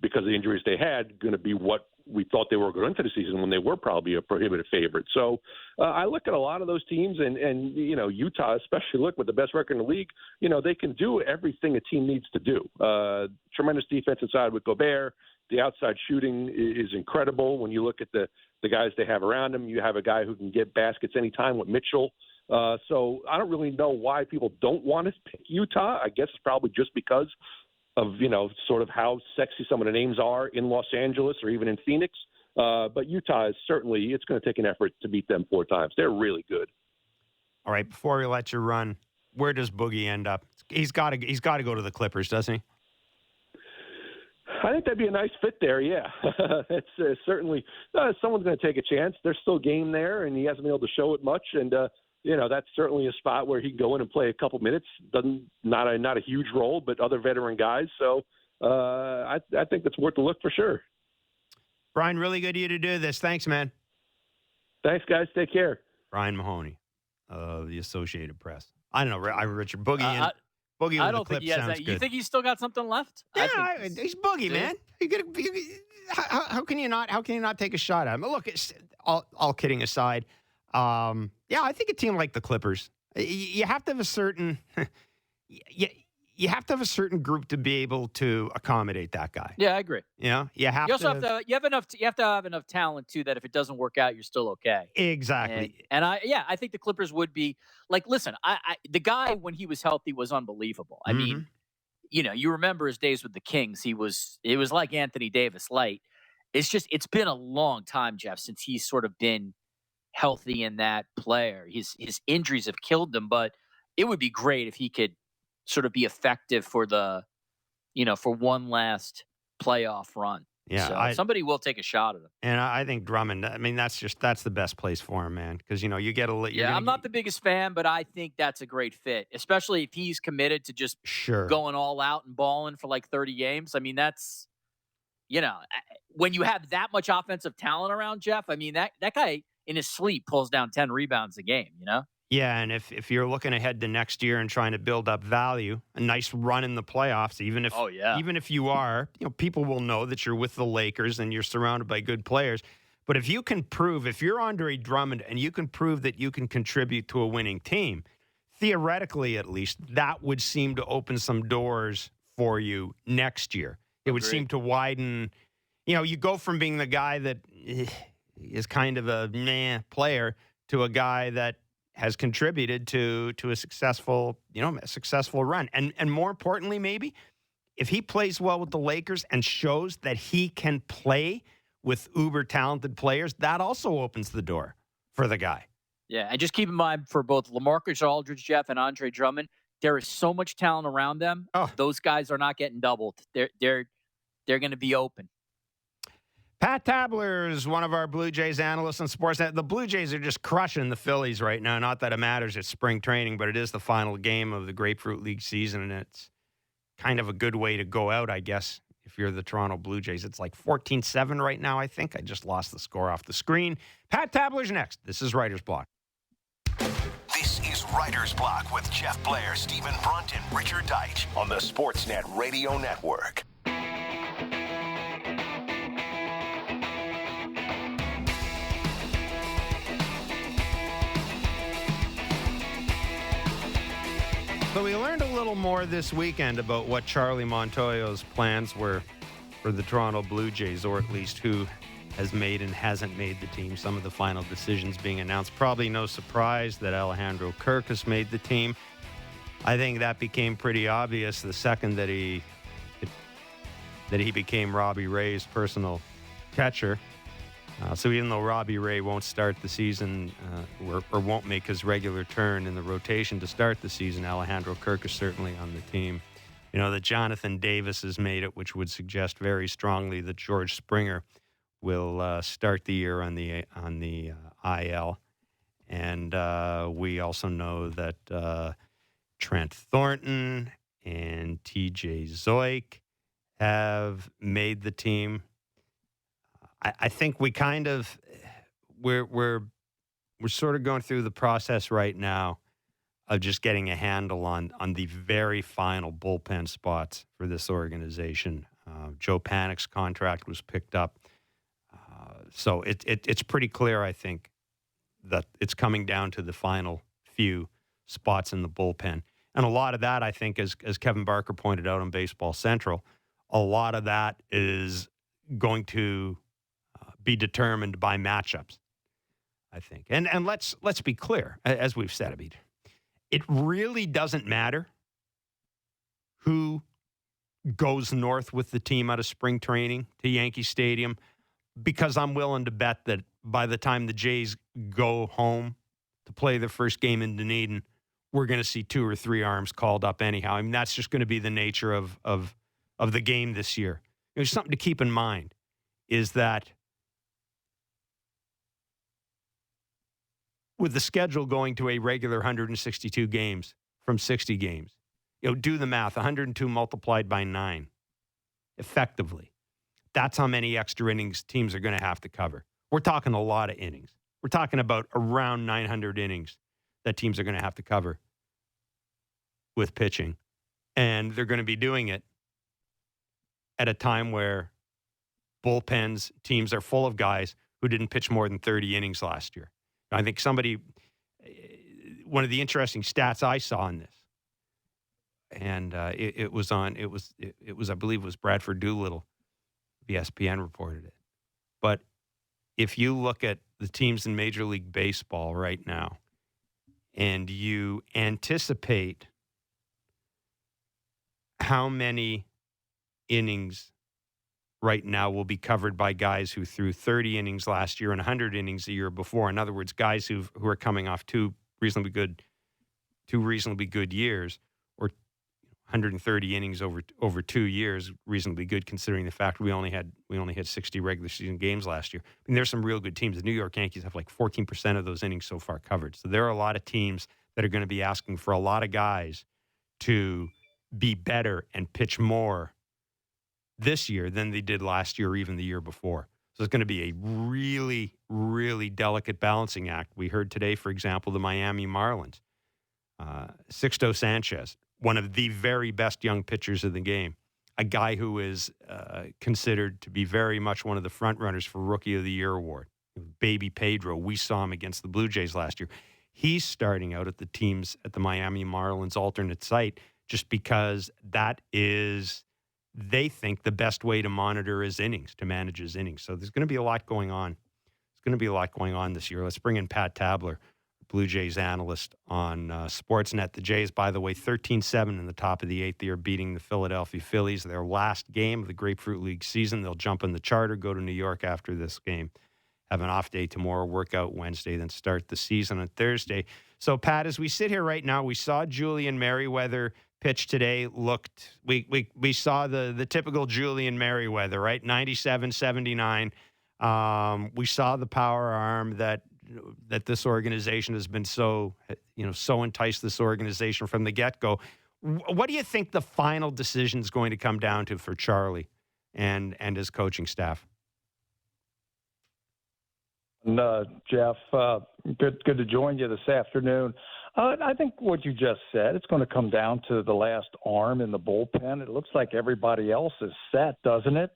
because of the injuries they had, going to be what we thought they were going into the season when they were probably a prohibitive favorite. So I look at a lot of those teams and Utah, especially look with the best record in the league, they can do everything a team needs to do. Tremendous defense inside with Gobert. The outside shooting is incredible. When you look at the guys they have around them, you have a guy who can get baskets anytime with Mitchell. So I don't really know why people don't want to pick Utah. I guess it's probably just because of, sort of how sexy some of the names are in Los Angeles or even in Phoenix. But Utah is certainly, it's going to take an effort to beat them 4 times. They're really good. All right, before we let you run, where does Boogie end up? He's got to go to the Clippers, doesn't he? I think that'd be a nice fit there, yeah. It's certainly someone's going to take a chance. There's still game there, and he hasn't been able to show it much. And, that's certainly a spot where he can go in and play a couple minutes. Not a huge role, but other veteran guys. So I think that's worth a look for sure. Brian, really good of you to do this. Thanks, man. Thanks, guys. Take care. Brian Mahoney of the Associated Press. I don't know, Richard Boogie. Boogie I with don't the clip think he has sounds that. good. You think he's still got something left? Yeah, I think he's Boogie, man. How can you not take a shot at him? Look, all kidding aside, yeah, I think a team like the Clippers, you have to have a certain, you have to have a certain group to be able to accommodate that guy. Yeah, I agree. You know, you also have to have enough talent too that if it doesn't work out, you're still okay. Exactly. And I think the Clippers would be like, listen, the guy when he was healthy was unbelievable. I mean, you remember his days with the Kings. It was like Anthony Davis light. It's been a long time, Jeff, since he's sort of been healthy in that player. His injuries have killed him, but it would be great if he could sort of be effective for for one last playoff run. Yeah, so somebody will take a shot at him. And I think Drummond, I mean, that's the best place for him, man. Because, you get I'm not the biggest fan, but I think that's a great fit, especially if he's committed to just going all out and balling for like 30 games. I mean, that's, when you have that much offensive talent around, Jeff, I mean, that guy in his sleep pulls down 10 rebounds a game, Yeah, and if you're looking ahead to next year and trying to build up value, a nice run in the playoffs, even if you are, people will know that you're with the Lakers and you're surrounded by good players. But if you're Andre Drummond and you can prove that you can contribute to a winning team, theoretically at least, that would seem to open some doors for you next year. It would seem to widen. You go from being the guy that is kind of a meh player to a guy that has contributed to a successful run. And more importantly, maybe, if he plays well with the Lakers and shows that he can play with uber-talented players, that also opens the door for the guy. Yeah, and just keep in mind for both LaMarcus Aldridge, Jeff, and Andre Drummond, there is so much talent around them. Oh. Those guys are not getting doubled. They're going to be open. Pat Tabler is one of our Blue Jays analysts on Sportsnet. The Blue Jays are just crushing the Phillies right now. Not that it matters. It's spring training, but it is the final game of the Grapefruit League season, and it's kind of a good way to go out, I guess, if you're the Toronto Blue Jays. It's like 14-7 right now, I think. I just lost the score off the screen. Pat Tabler's next. This is Writer's Block. This is Writer's Block with Jeff Blair, Stephen Brunt, and Richard Deitch on the Sportsnet Radio Network. So we learned a little more this weekend about what Charlie Montoyo's plans were for the Toronto Blue Jays, or at least who has made and hasn't made the team. Some of the final decisions being announced. Probably no surprise that Alejandro Kirkus made the team. I think that became pretty obvious the second that he became Robbie Ray's personal catcher. So even though Robbie Ray won't start the season or won't make his regular turn in the rotation to start the season, Alejandro Kirkus certainly on the team. That Jonathan Davis has made it, which would suggest very strongly that George Springer will start the year on the IL. And we also know that Trent Thornton and TJ Zoik have made the team. I think we kind of we're sort of going through the process right now of just getting a handle on the very final bullpen spots for this organization. Joe Panik's contract was picked up, so it's pretty clear, I think, that it's coming down to the final few spots in the bullpen, and a lot of that, I think, as Kevin Barker pointed out on Baseball Central, a lot of that is going to be determined by matchups, I think. And let's be clear, as we've said, Abid, it really doesn't matter who goes north with the team out of spring training to Yankee Stadium, because I'm willing to bet that by the time the Jays go home to play their first game in Dunedin, we're going to see 2 or 3 arms called up anyhow. I mean, that's just going to be the nature of the game this year. There's something to keep in mind is that with the schedule going to a regular 162 games from 60 games, do the math, 102 multiplied by 9, effectively. That's how many extra innings teams are going to have to cover. We're talking a lot of innings. We're talking about around 900 innings that teams are going to have to cover with pitching And they're going to be doing it at a time where bullpens, teams are full of guys who didn't pitch more than 30 innings last year. I think one of the interesting stats I saw in this, and it was, I believe it was Bradford Doolittle, ESPN reported it. But if you look at the teams in Major League Baseball right now, and you anticipate how many innings right now will be covered by guys who threw 30 innings last year and 100 innings the year before. In other words, guys who are coming off two reasonably good years, or 130 innings over 2 years, reasonably good considering the fact we only had 60 regular season games last year. I mean, there's some real good teams. The New York Yankees have like 14% of those innings so far covered. So there are a lot of teams that are going to be asking for a lot of guys to be better and pitch more this year than they did last year or even the year before. So it's going to be a really, really delicate balancing act. We heard today, for example, the Miami Marlins. Sixto Sanchez, one of the very best young pitchers of the game, a guy who is considered to be very much one of the front runners for Rookie of the Year award. Baby Pedro, we saw him against the Blue Jays last year. He's starting out at the Miami Marlins alternate site just because that is, they think, the best way to monitor his innings, to manage his innings. So there's going to be a lot going on. There's going to be a lot going on this year. Let's bring in Pat Tabler, Blue Jays analyst on Sportsnet. The Jays, by the way, 13-7 in the top of the eighth. They are beating the Philadelphia Phillies. Their last game of the Grapefruit League season. They'll jump in the charter, go to New York after this game, have an off day tomorrow, work out Wednesday, then start the season on Thursday. So, Pat, as we sit here right now, we saw Julian Merriweather pitch today. We saw the typical Julian Merriweather, right? 97-79. We saw the power arm that this organization has been so enticed this organization from the get-go. What do you think the final decision is going to come down to for Charlie and his coaching staff? Jeff, good to join you this afternoon. I think what you just said, it's going to come down to the last arm in the bullpen. It looks like everybody else is set, doesn't it?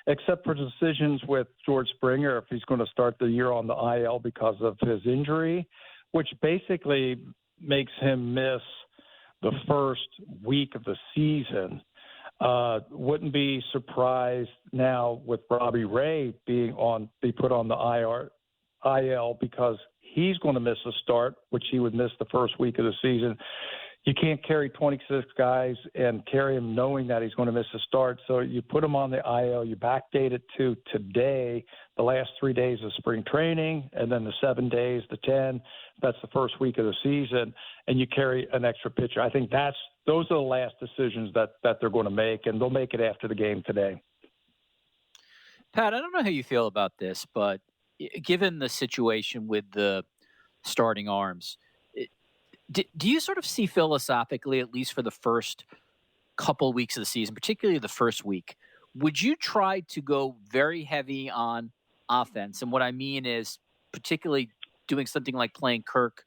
Except for decisions with George Springer, if he's going to start the year on the IL because of his injury, which basically makes him miss the first week of the season. Wouldn't be surprised now with Robbie Ray be put on the IL because he's going to miss a start, which he would miss the first week of the season. You can't carry 26 guys and carry him knowing that he's going to miss a start. So you put him on the IL, you backdate it to today, the last 3 days of spring training, and then the 7 days, the 10, that's the first week of the season, and you carry an extra pitcher. I think those are the last decisions that they're going to make, and they'll make it after the game today. Pat, I don't know how you feel about this, but given the situation with the starting arms, do you sort of see philosophically, at least for the first couple weeks of the season, particularly the first week, would you try to go very heavy on offense? And what I mean is particularly doing something like playing Kirk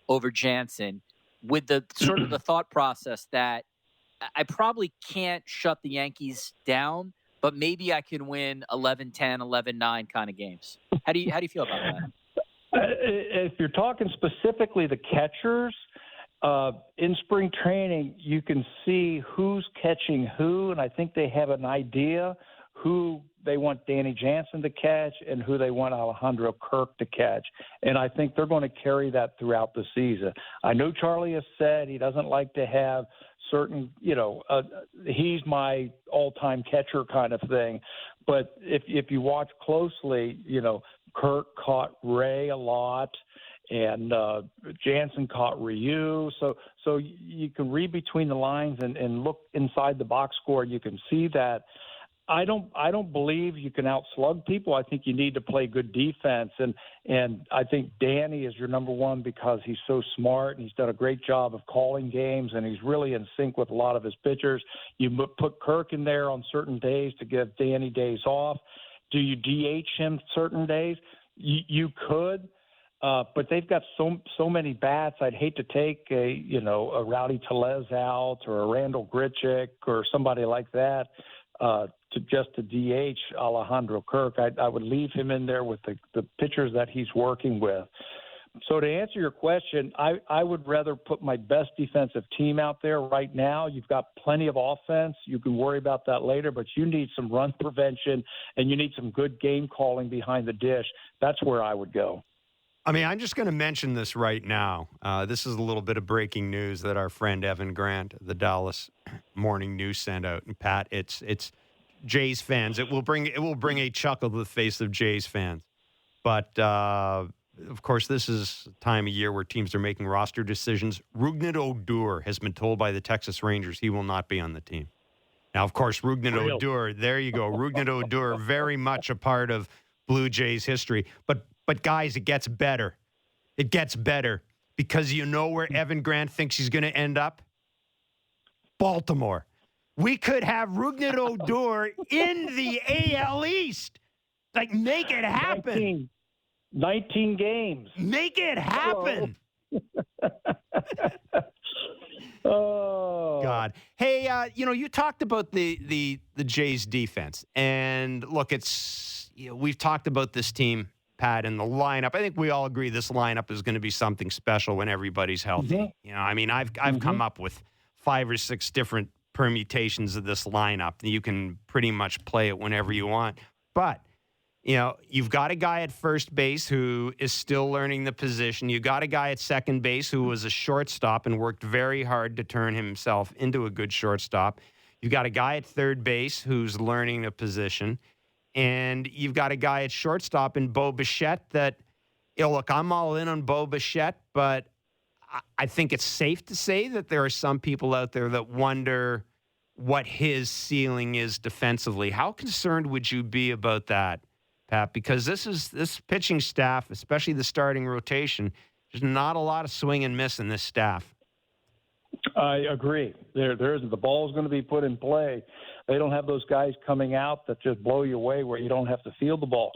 over Jansen with the sort of the thought process that I probably can't shut the Yankees down, but maybe I can win 11-10, 11-9 kind of games. How do you feel about that? If you're talking specifically the catchers, in spring training, you can see who's catching who, and I think they have an idea who they want Danny Jansen to catch and who they want Alejandro Kirk to catch. And I think they're going to carry that throughout the season. I know Charlie has said he doesn't like to have certain, he's my all-time catcher kind of thing. But if you watch closely, Kirk caught Ray a lot, and Jansen caught Ryu. So you can read between the lines and look inside the box score. You can see that. I don't believe you can outslug people. I think you need to play good defense, and I think Danny is your number one because he's so smart and he's done a great job of calling games, and he's really in sync with a lot of his pitchers. You put Kirk in there on certain days to give Danny days off. Do you DH him certain days? You could. But they've got so many bats. I'd hate to take a Rowdy Tellez out or a Randall Grichuk or somebody like that to DH Alejandro Kirk. I would leave him in there with the pitchers that he's working with. So to answer your question, I would rather put my best defensive team out there right now. You've got plenty of offense. You can worry about that later, but you need some run prevention and you need some good game calling behind the dish. That's where I would go. I mean, I'm just going to mention this right now. This is a little bit of breaking news that our friend Evan Grant, the Dallas Morning News, sent out. And Pat, it's Jays fans. It will bring a chuckle to the face of Jays fans. But of course, this is a time of year where teams are making roster decisions. Rougned Odor has been told by the Texas Rangers he will not be on the team. Now, of course, Rougned Odor, there you go. Rougned Odor, very much a part of Blue Jays history. But guys, it gets better. It gets better because you know where Evan Grant thinks he's going to end up? Baltimore. We could have Rougned Odor in the AL East. Like, make it happen. 19 games. Make it happen. Oh God. Hey, you talked about the Jays defense, and look, we've talked about this team, Pat, and the lineup. I think we all agree this lineup is going to be something special when everybody's healthy. Mm-hmm. I mean, I've come up with 5 or 6 different permutations of this lineup. You can pretty much play it whenever you want, but you've got a guy at first base who is still learning the position. You got a guy at second base who was a shortstop and worked very hard to turn himself into a good shortstop. You've got a guy at third base who's learning the position. And you've got a guy at shortstop in Bo Bichette that, look, I'm all in on Bo Bichette, but I think it's safe to say that there are some people out there that wonder what his ceiling is defensively. How concerned would you be about that, Pat? Because this pitching staff, especially the starting rotation, there's not a lot of swing and miss in this staff. I agree. There isn't. The ball's going to be put in play. They don't have those guys coming out that just blow you away where you don't have to field the ball.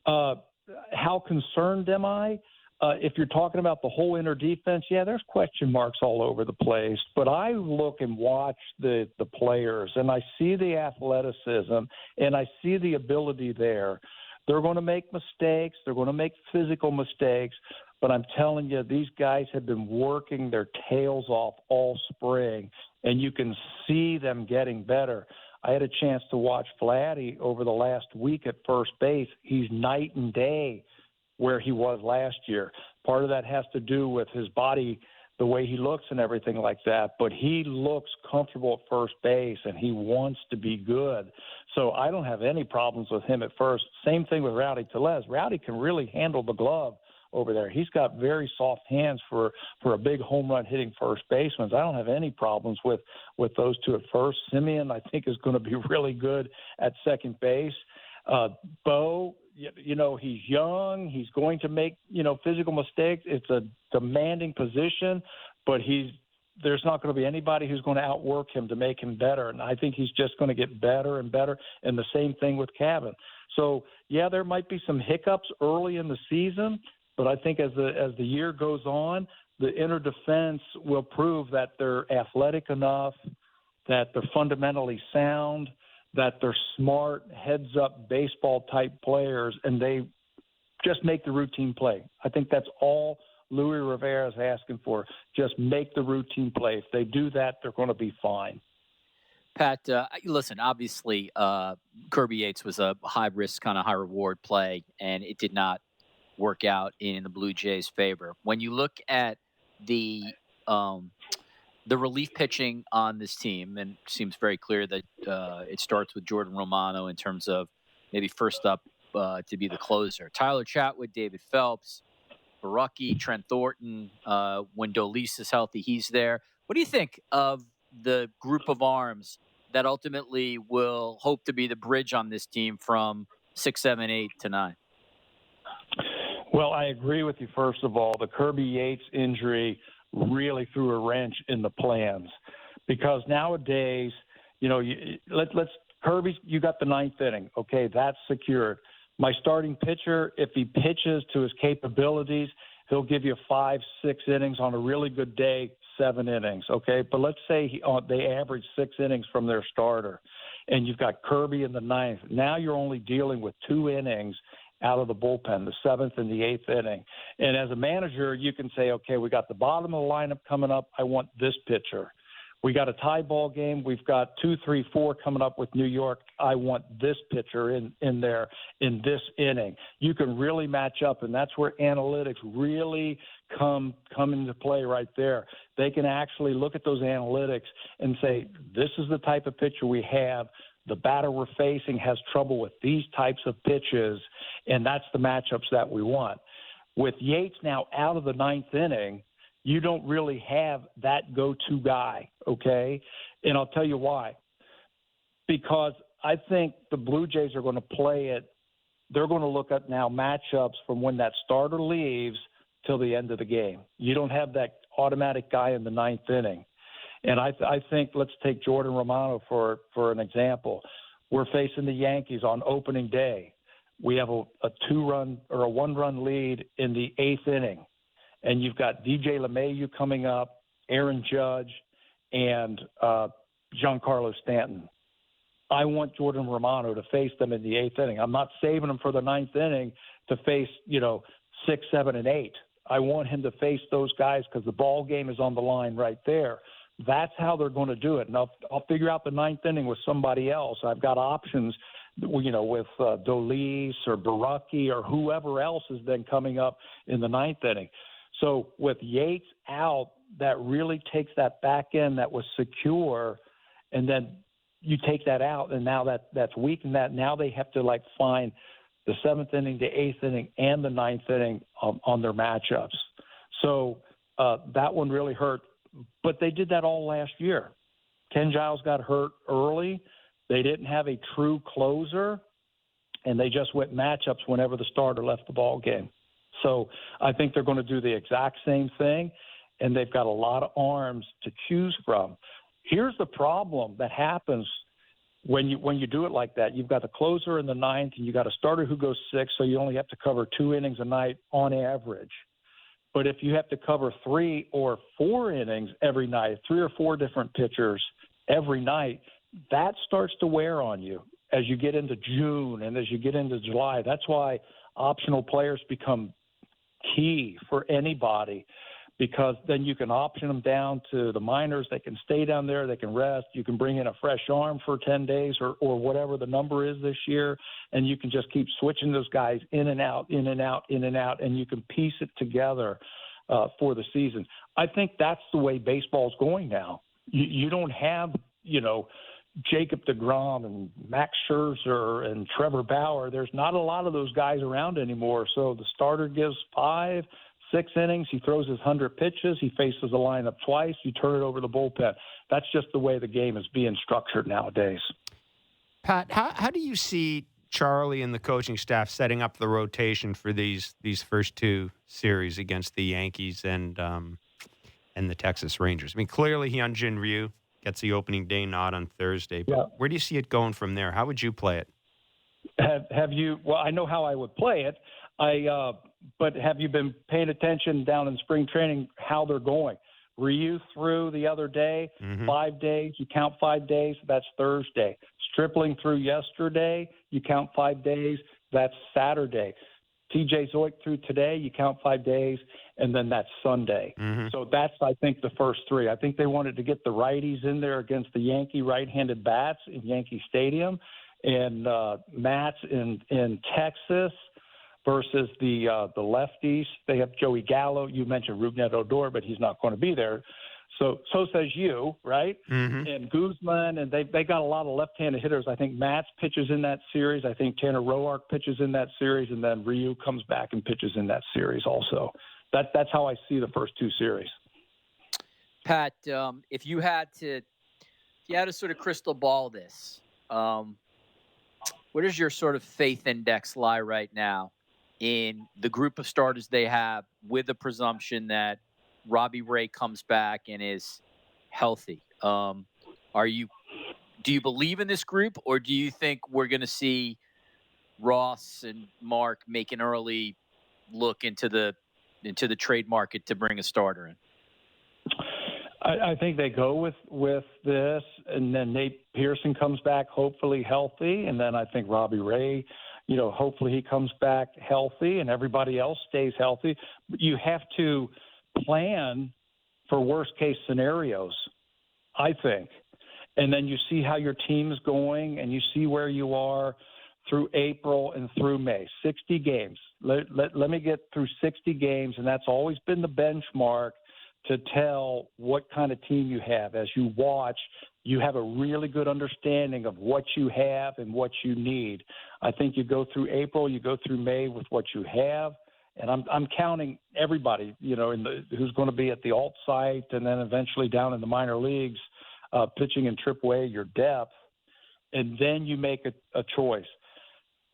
How concerned am I? If you're talking about the whole inner defense, yeah, there's question marks all over the place. But I look and watch the players, and I see the athleticism, and I see the ability there. They're going to make mistakes. They're going to make physical mistakes. But I'm telling you, these guys have been working their tails off all spring, and you can see them getting better. I had a chance to watch Vladdy over the last week at first base. He's night and day where he was last year. Part of that has to do with his body, the way he looks and everything like that. But he looks comfortable at first base, and he wants to be good. So I don't have any problems with him at first. Same thing with Rowdy Tellez. Rowdy can really handle the glove over there. He's got very soft hands for a big home run hitting first baseman. I don't have any problems with those two at first. Simeon, I think, is going to be really good at second base. Bo, he's young. He's going to make, physical mistakes. It's a demanding position, but there's not going to be anybody who's going to outwork him to make him better. And I think he's just going to get better and better. And the same thing with Cavan. So, yeah, there might be some hiccups early in the season, but I think as the year goes on, the inner defense will prove that they're athletic enough, that they're fundamentally sound, that they're smart, heads-up baseball-type players, and they just make the routine play. I think that's all Luis Rivera is asking for. Just make the routine play. If they do that, they're going to be fine. Pat, listen, obviously Kirby Yates was a high-risk, kind of high-reward play, and it did not work out in the Blue Jays' favor. When you look at the relief pitching on this team, and it seems very clear that it starts with Jordan Romano in terms of maybe first up to be the closer. Tyler Chatwood, David Phelps, Barucki, Trent Thornton. When Dolis is healthy, he's there. What do you think of the group of arms that ultimately will hope to be the bridge on this team from 6, 7, 8 to 9? Well, I agree with you, first of all. The Kirby Yates injury really threw a wrench in the plans because nowadays, Kirby, you got the ninth inning. Okay, that's secured. My starting pitcher, if he pitches to his capabilities, he'll give you 5-6 innings on a really good day, 7 innings, okay? But let's say they average 6 innings from their starter, and you've got Kirby in the 9th. Now you're only dealing with 2 innings out of the bullpen, the 7th and the 8th inning. And as a manager, you can say, okay, we got the bottom of the lineup coming up. I want this pitcher. We got a tie ball game. We've got 2, 3, 4 coming up with New York. I want this pitcher in there in this inning. You can really match up, and that's where analytics really come into play right there. They can actually look at those analytics and say, this is the type of pitcher we have. The batter we're facing has trouble with these types of pitches, and that's the matchups that we want. With Yates now out of the 9th inning, you don't really have that go-to guy, okay? And I'll tell you why. Because I think the Blue Jays are going to play it. They're going to look at now matchups from when that starter leaves till the end of the game. You don't have that automatic guy in the 9th inning. And I think, let's take Jordan Romano for an example. We're facing the Yankees on opening day. We have a 2-run or a 1-run lead in the 8th inning. And you've got DJ LeMahieu coming up, Aaron Judge, and Giancarlo Stanton. I want Jordan Romano to face them in the 8th inning. I'm not saving him for the 9th inning to face, 6, 7, and 8. I want him to face those guys because the ball game is on the line right there. That's how they're going to do it. And I'll figure out the 9th inning with somebody else. I've got options, with Dolis or Baraki or whoever else is then coming up in the 9th inning. So with Yates out, that really takes that back end that was secure, and then you take that out, and now that's weak, and that now they have to find the 7th inning, the 8th inning, and the 9th inning on their matchups. So that one really hurt, but they did that all last year. Ken Giles got hurt early. They didn't have a true closer, and they just went matchups whenever the starter left the ball game. So I think they're going to do the exact same thing, and they've got a lot of arms to choose from. Here's the problem that happens when you do it like that. You've got the closer in the 9th, and you got a starter who goes 6, so you only have to cover 2 innings a night on average. But if you have to cover 3 or 4 innings every night, 3 or 4 different pitchers every night, that starts to wear on you as you get into June and as you get into July. That's why optional players become key for anybody, because then you can option them down to the minors. They can stay down there. They can rest. You can bring in a fresh arm for 10 days or whatever the number is this year, and you can just keep switching those guys in and out, in and out, in and out, and you can piece it together for the season. I think that's the way baseball's going now. You don't have, Jacob deGrom and Max Scherzer and Trevor Bauer. There's not a lot of those guys around anymore. So the starter gives 5, 6 innings. He throws his 100 pitches. He faces the lineup twice. You turn it over to the bullpen. That's just the way the game is being structured nowadays. Pat, how do you see Charlie and the coaching staff setting up the rotation for these first 2 series against the Yankees and the Texas Rangers? I mean, clearly Hyunjin Ryu gets the opening day nod on Thursday. But where do you see it going from there? How would you play it? Have you? Well, I know how I would play it. But have you been paying attention down in spring training how they're going? Ryu threw the other day, 5 days. You count 5 days, that's Thursday. Stripling threw yesterday. You count 5 days, that's Saturday. TJ Zoik threw today. You count 5 days, and then that's Sunday. So that's, I think, the first 3. I think they wanted to get the righties in there against the Yankee right-handed bats in Yankee Stadium, and Mats in Texas versus the lefties. They have Joey Gallo. You mentioned Rougned Odor, but he's not going to be there. So says you, right? And Guzman, and they got a lot of left-handed hitters. I think Mats pitches in that series. I think Tanner Roark pitches in that series, and then Ryu comes back and pitches in that series also. That's how I see the first 2 series. Pat, if you had to sort of crystal ball this, where does your sort of faith index lie right now in the group of starters they have, with the presumption that Robbie Ray comes back and is healthy? Do you believe in this group, or do you think we're going to see Ross and Mark make an early look into the trade market to bring a starter in? I think they go with this, and then Nate Pearson comes back hopefully healthy, and then I think Robbie Ray, hopefully he comes back healthy, and everybody else stays healthy. But you have to plan for worst case scenarios, I think, and then you see how your team's going, and you see where you are through April and through May. 60 games. Let me get through 60 games, and that's always been the benchmark to tell what kind of team you have. As you watch, you have a really good understanding of what you have and what you need. I think you go through April, you go through May with what you have, and I'm counting everybody, who's going to be at the alt site and then eventually down in the minor leagues, pitching in AAA, your depth, and then you make a choice.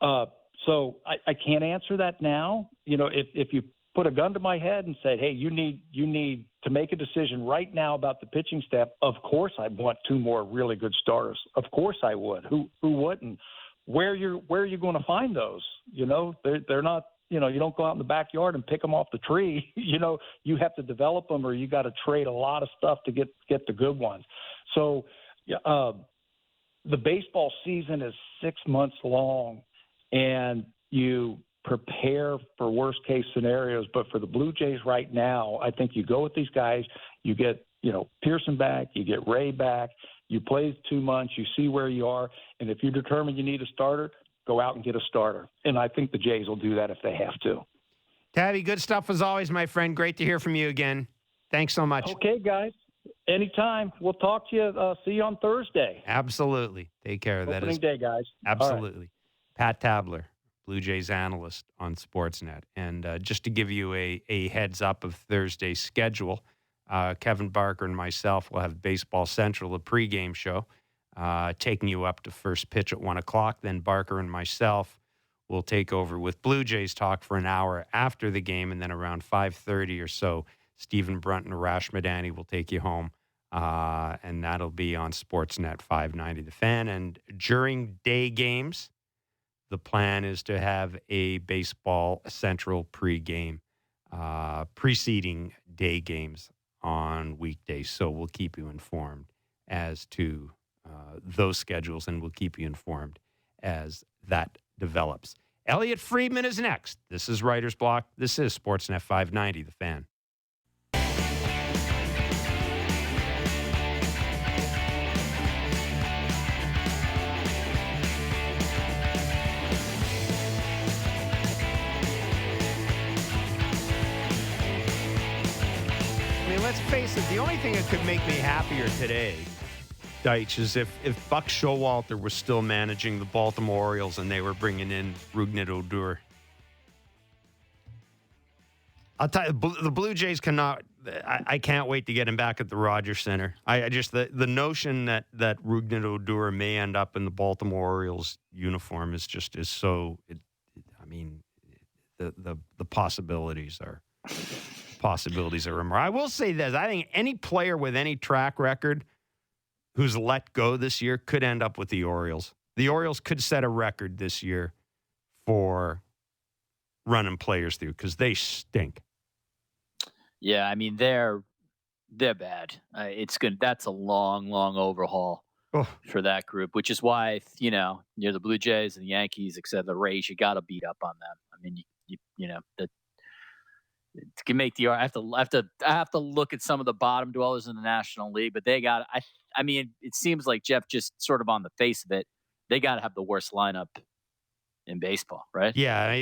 So I can't answer that now. If you put a gun to my head and said, hey, you need to make a decision right now about the pitching staff, of course I'd want 2 more really good starters. Of course I would. Who wouldn't? Where are you going to find those? They're not, you don't go out in the backyard and pick them off the tree. You have to develop them, or you got to trade a lot of stuff to get the good ones. So the baseball season is 6 months long, and you prepare for worst case scenarios. But for the Blue Jays right now, I think you go with these guys, you get, Pearson back, you get Ray back, you play 2 months, you see where you are. And if you determine you need a starter, go out and get a starter. And I think the Jays will do that if they have to. Tabby, good stuff as always, my friend. Great to hear from you again. Thanks so much. Okay, guys. Anytime. We'll talk to you. See you on Thursday. Absolutely. Take care. Opening day, guys. Absolutely. Right. Pat Tabler, Blue Jays analyst on Sportsnet. And just to give you a heads up of Thursday's schedule, Kevin Barker and myself will have Baseball Central, a pregame show, taking you up to first pitch at 1 o'clock. Then Barker and myself will take over with Blue Jays talk for an hour after the game. And then around 5:30 or so, Stephen Brunt and Arash Madani will take you home. And that'll be on Sportsnet 590 The Fan. And during day games, the plan is to have a Baseball Central pregame, preceding day games on weekdays. So we'll keep you informed as to those schedules, and we'll keep you informed as that develops. Elliot Friedman is next. This is Writer's Block. This is Sportsnet 590, The Fan. Let's face it, the only thing that could make me happier today, Deitch, is if Buck Showalter was still managing the Baltimore Orioles and they were bringing in Rougned Odor. I'll tell you, the Blue Jays cannot. I can't wait to get him back at the Rogers Center. I just the notion that Rougned Odor may end up in the Baltimore Orioles uniform is so. The possibilities are. Remarkable. I will say this. I think any player with any track record who's let go this year could end up with the Orioles. The Orioles could set a record this year for running players through because they stink. Yeah, I mean, they're bad. It's good. That's a long overhaul for that group, which is why, you're the Blue Jays and the Yankees, except the Rays, you got to beat up on them. I mean, that can make the. I have to look at some of the bottom dwellers in the National League, but they got. I mean, it seems like, Jeff, just sort of on the face of it, they got to have the worst lineup in baseball, right? Yeah,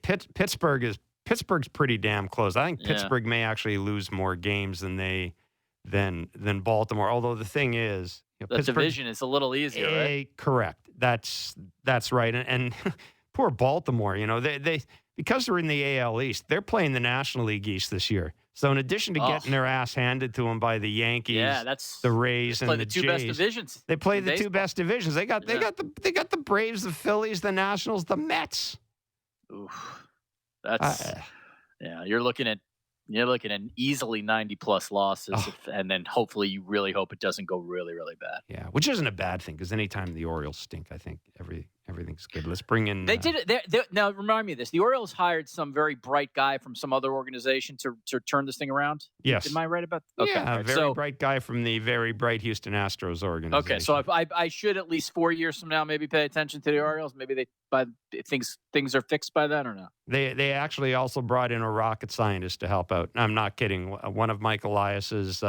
Pittsburgh's pretty damn close. I think Pittsburgh may actually lose more games than Baltimore. Although the thing is, the division is a little easier, right? Correct. That's right. And poor Baltimore. They because they're in the AL East, they're playing the National League East this year. So in addition to getting their ass handed to them by the Yankees, the Rays, and the two Jays, best divisions. They play the two best divisions. They got the Braves, the Phillies, the Nationals, the Mets. Oof. That's You're looking at easily 90+ losses, and then hopefully you really hope it doesn't go really, really bad. Yeah, which isn't a bad thing because anytime the Orioles stink, I think Everything's good. Let's bring in. They did it. Now, remind me of this. The Orioles hired some very bright guy from some other organization to turn this thing around? Yes. Am I right about that? Okay. Yeah, a right. very bright guy from the very bright Houston Astros organization. Okay, so I should at least 4 years from now maybe pay attention to the Orioles. Maybe things are fixed by then or no? They actually also brought in a rocket scientist to help out. I'm not kidding. One of Mike Elias's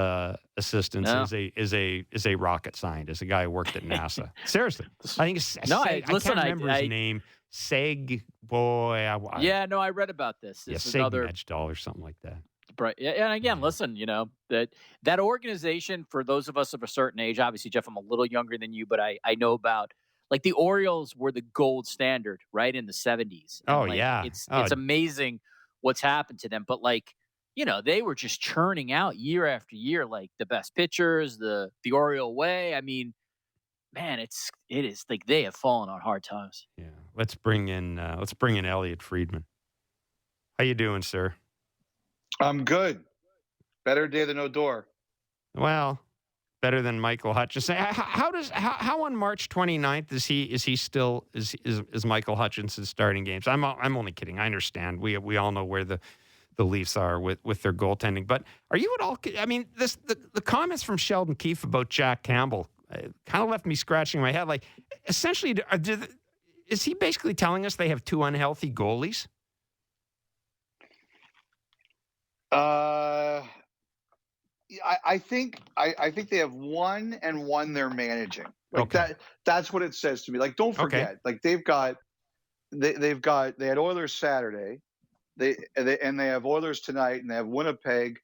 assistants is a rocket scientist, a guy who worked at NASA. Seriously, I think it's I can't remember his name. Seg boy. I read about this. Seg Mejdal or something like that. Right. And again, listen, that organization, for those of us of a certain age, obviously, Jeff, I'm a little younger than you, but I know about, like, the Orioles were the gold standard, right, in the 70s. And, It's amazing what's happened to them. But, they were just churning out year after year, like, the best pitchers, the Oriole way. I mean, man, it is like they have fallen on hard times. Yeah. Let's bring in Elliot Friedman. How you doing, sir? I'm good. Better day than Odor. Well, better than Michael Hutchinson. How on March 29th is Michael Hutchinson starting games? I'm only kidding. I understand. We all know where the Leafs are with their goaltending. But are you at all? I mean, the comments from Sheldon Keefe about Jack Campbell kind of left me scratching my head. Like, essentially, is he basically telling us they have two unhealthy goalies? I think they have one and one they're managing. That's what it says to me. Like, don't forget, like they had Oilers Saturday, they have Oilers tonight, and they have Winnipeg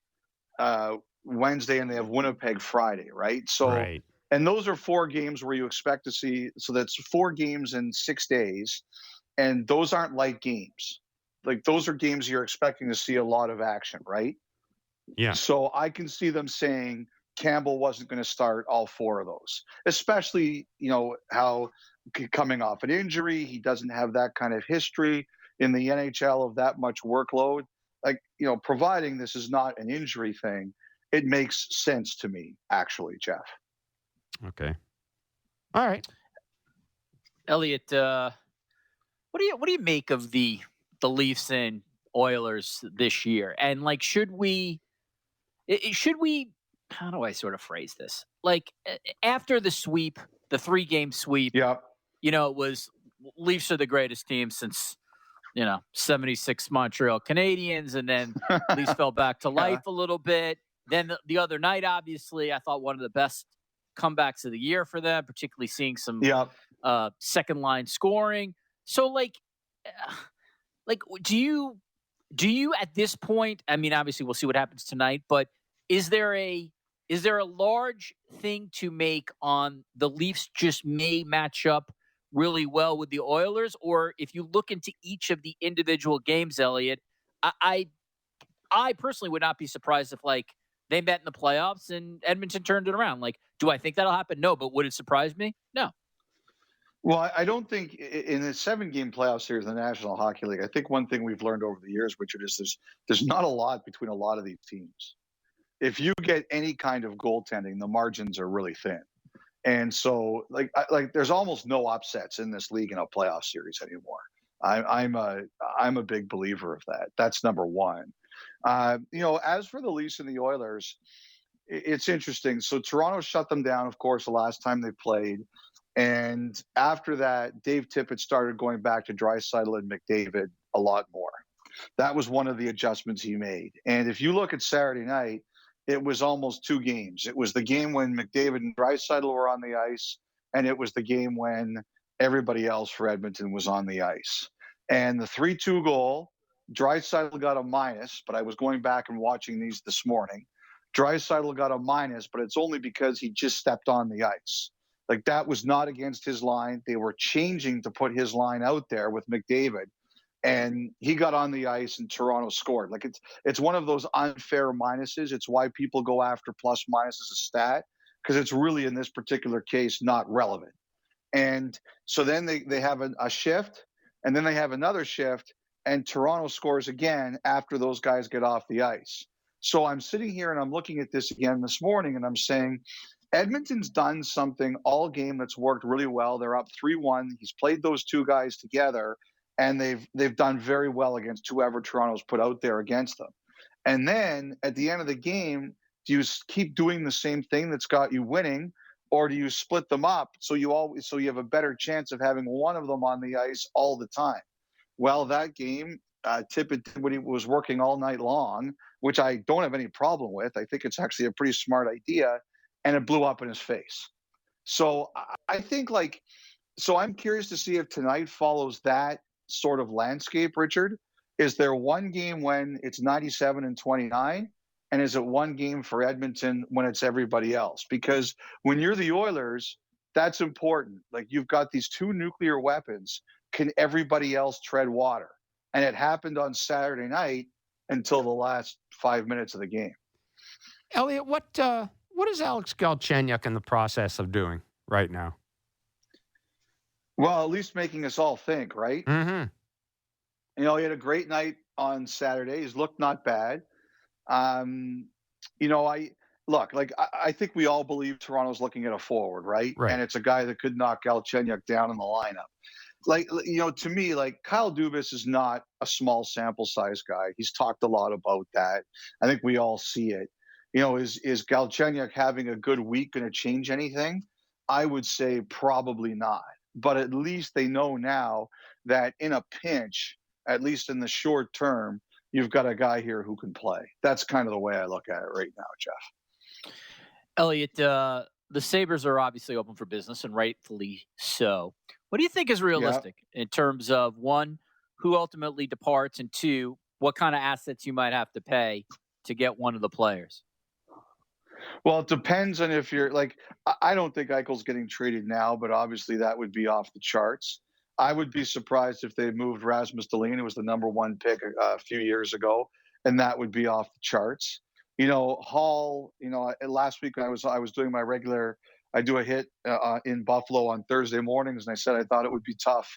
Wednesday, and they have Winnipeg Friday, right? So, right. And those are 4 games where you expect to see. So that's 4 games in 6 days, and those aren't light games. Like, those are games you're expecting to see a lot of action, right? Yeah. So I can see them saying Campbell wasn't going to start all 4 of those, especially, how coming off an injury, he doesn't have that kind of history in the NHL of that much workload. Like, providing this is not an injury thing, it makes sense to me, actually, Jeff. Okay. All right. Elliot, what do you make of the Leafs and Oilers this year? And, like, should we, how do I sort of phrase this? Like, after the sweep, the 3-game sweep, yep. It was Leafs are the greatest team since, 76 Montreal Canadiens, and then Leafs fell back to life a little bit. Then the other night, obviously, I thought one of the best comebacks of the year for them, particularly seeing some second line scoring. So, do you at this point, I mean, obviously we'll see what happens tonight, but is there a large thing to make on the Leafs just may match up really well with the Oilers? Or if you look into each of the individual games, Elliot, I personally would not be surprised if, like, they met in the playoffs and Edmonton turned it around. Like, do I think that'll happen? No, but would it surprise me? No. Well, I don't think in a 7-game playoff series in the National Hockey League, I think one thing we've learned over the years, Richard, is there's not a lot between a lot of these teams. If you get any kind of goaltending, the margins are really thin. And so, like there's almost no upsets in this league in a playoff series anymore. I'm a big believer of that. That's number one. As for the Leafs and the Oilers, it's interesting. So Toronto shut them down, of course, the last time they played. And after that, Dave Tippett started going back to Draisaitl and McDavid a lot more. That was one of the adjustments he made. And if you look at Saturday night, it was almost 2 games. It was the game when McDavid and Draisaitl were on the ice, and it was the game when everybody else for Edmonton was on the ice. And the 3-2 goal, Draisaitl got a minus, but I was going back and watching these this morning. Draisaitl got a minus, but it's only because he just stepped on the ice. Like, that was not against his line. They were changing to put his line out there with McDavid, and he got on the ice and Toronto scored. Like, it's one of those unfair minuses. It's why people go after plus minus as a stat, because it's really, in this particular case, not relevant. And so then they have a shift, and then they have another shift, and Toronto scores again after those guys get off the ice. So I'm sitting here and I'm looking at this again this morning, and I'm saying, Edmonton's done something all game that's worked really well. They're up 3-1. He's played those two guys together, and they've done very well against whoever Toronto's put out there against them. And then at the end of the game, do you keep doing the same thing that's got you winning, or do you split them up so you have a better chance of having one of them on the ice all the time? Well, that game, Tippett was working all night long, which I don't have any problem with. I think it's actually a pretty smart idea, and it blew up in his face. So I think I'm curious to see if tonight follows that sort of landscape, Richard. Is there one game when it's 97-29? And is it one game for Edmonton when it's everybody else? Because when you're the Oilers, that's important. Like, you've got these two nuclear weapons. Can everybody else tread water? And it happened on Saturday night until the last 5 minutes of the game. Elliot, what is Alex Galchenyuk in the process of doing right now? Well, at least making us all think, right? Mm-hmm. He had a great night on Saturday. He's looked not bad. I think we all believe Toronto's looking at a forward, right? And it's a guy that could knock Galchenyuk down in the lineup. To me, Kyle Dubas is not a small sample size guy. He's talked a lot about that. I think we all see it. Is Galchenyuk having a good week going to change anything? I would say probably not. But at least they know now that in a pinch, at least in the short term, you've got a guy here who can play. That's kind of the way I look at it right now, Jeff. Elliot, the Sabres are obviously open for business, and rightfully so. What do you think is realistic in terms of, one, who ultimately departs, and two, what kind of assets you might have to pay to get one of the players? Well, it depends on if you're I don't think Eichel's getting traded now, but obviously that would be off the charts. I would be surprised if they moved Rasmus Dahlin, who was the number one pick a few years ago, and that would be off the charts. Hall, last week I was doing my regular, I do a hit in Buffalo on Thursday mornings, and I said I thought it would be tough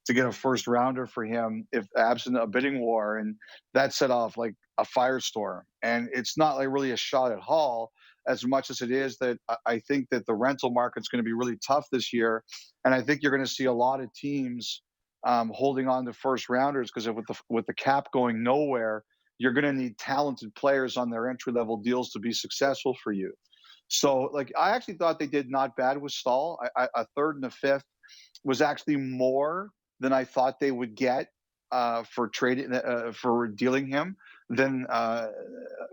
to get a first rounder for him if absent a bidding war, and that set off like a firestorm. And it's not really a shot at Hall as much as it is that I think that the rental market's going to be really tough this year. And I think you're going to see a lot of teams holding on to first rounders because with the cap going nowhere, you're going to need talented players on their entry-level deals to be successful for you. So, I actually thought they did not bad with Stahl. A third and a fifth was actually more than I thought they would get for trading for dealing him. Then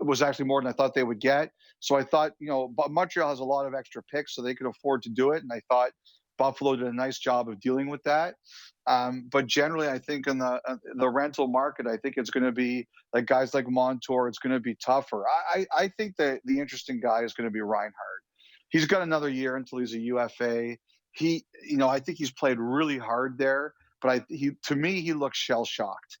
was actually more than I thought they would get. So I thought, but Montreal has a lot of extra picks, so they could afford to do it. And I thought Buffalo did a nice job of dealing with that. But generally, I think in the rental market, I think it's going to be guys like Montour. It's going to be tougher. I think that the interesting guy is going to be Reinhart. He's got another year until he's a UFA. I think he's played really hard there, but to me, he looks shell-shocked.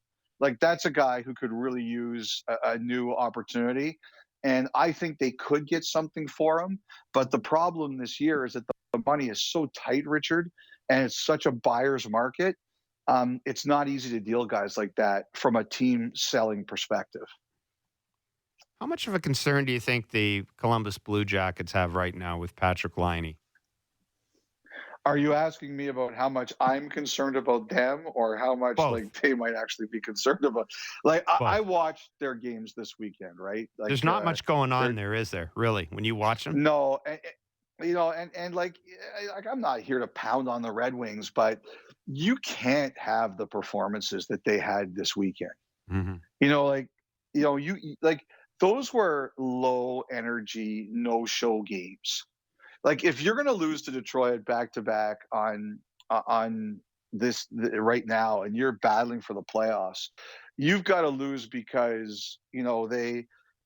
That's a guy who could really use a new opportunity. And I think they could get something for him. But the problem this year is that the money is so tight, Richard, and it's such a buyer's market. It's not easy to deal guys like that from a team selling perspective. How much of a concern do you think the Columbus Blue Jackets have right now with Patrick Laine? Are you asking me about how much I'm concerned about them, or how much they might actually be concerned about? I watched their games this weekend, right? There's not much going on there, is there? Really, when you watch them? No, and I'm not here to pound on the Red Wings, but you can't have the performances that they had this weekend. Mm-hmm. Those were low energy, no show games. If you're going to lose to Detroit back-to-back on this right now, and you're battling for the playoffs, you've got to lose because,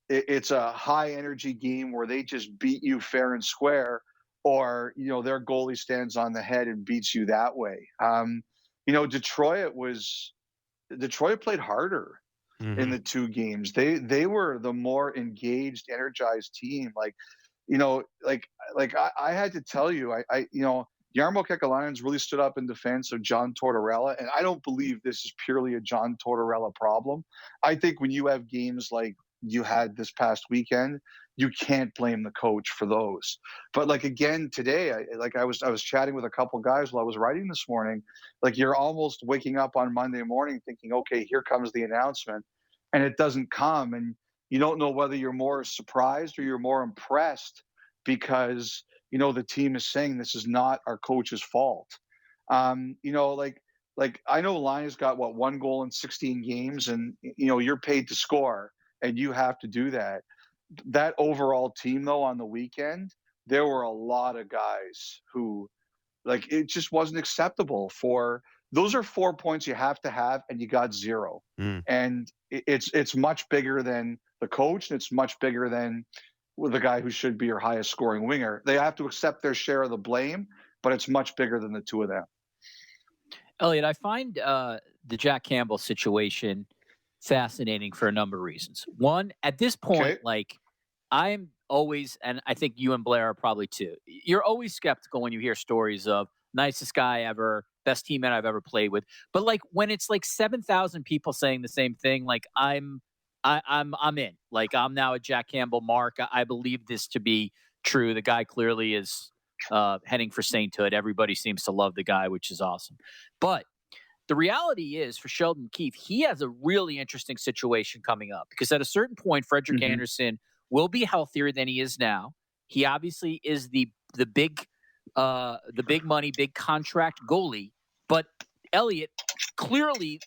it's a high energy game where they just beat you fair and square, or, their goalie stands on the head and beats you that way. Detroit played harder in the two games. They were the more engaged, energized team. I had to tell you, Jarmo Kekalainen's really stood up in defense of John Tortorella, and I don't believe this is purely a John Tortorella problem. I think when you have games like you had this past weekend, you can't blame the coach for those. But like again today, I was chatting with a couple guys while I was writing this morning. Like you're almost waking up on Monday morning thinking, okay, here comes the announcement, and it doesn't come, and you don't know whether you're more surprised or you're more impressed because the team is saying this is not our coach's fault. Like I know Lions got one goal in 16 games, and you're paid to score, and you have to do that. That overall team, though, on the weekend, there were a lot of guys who, like, it just wasn't acceptable. Those are 4 points you have to have, and you got 0. And it's much bigger than the coach, and it's much bigger than the guy who should be your highest scoring winger. They have to accept their share of the blame, but it's much bigger than the two of them. Elliot, I find the Jack Campbell situation fascinating for a number of reasons. One, at this point, I'm always, and I think you and Blair are probably too, you're always skeptical when you hear stories of nicest guy ever, best teammate I've ever played with. But like when it's like 7,000 people saying the same thing, like I'm in. Like I'm now a Jack Campbell mark. I believe this to be true. The guy clearly is heading for sainthood. Everybody seems to love the guy, which is awesome. But the reality is for Sheldon Keefe, he has a really interesting situation coming up because at a certain point, Frederick Anderson will be healthier than he is now. He obviously is the big money, big contract goalie. But Elliot, clearly,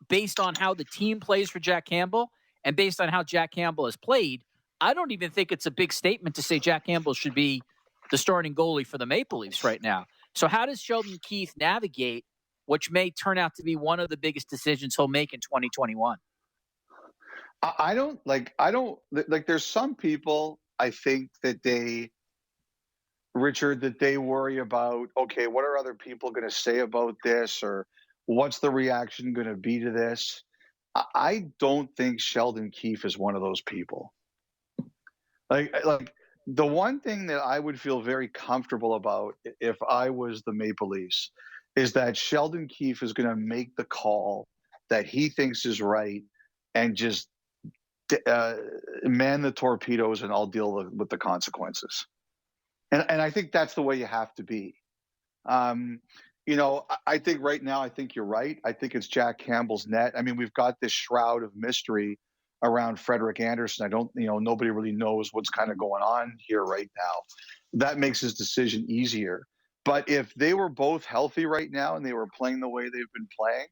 based on how the team plays for Jack Campbell and based on how Jack Campbell has played, I don't even think it's a big statement to say Jack Campbell should be the starting goalie for the Maple Leafs right now. So how does Sheldon Keefe navigate which may turn out to be one of the biggest decisions he'll make in 2021? I don't there's some people I think that they worry about, okay, what are other people going to say about this, or what's the reaction going to be to this? I don't think Sheldon Keefe is one of those people. Like the one thing that I would feel very comfortable about if I was the Maple Leafs is that Sheldon Keefe is going to make the call that he thinks is right and just man the torpedoes, and I'll deal with the consequences. And I think that's the way you have to be. I think right now, I think you're right. I think it's Jack Campbell's net. I mean, we've got this shroud of mystery around Frederick Anderson. Nobody really knows what's kind of going on here right now. That makes his decision easier. But if they were both healthy right now and they were playing the way they've been playing,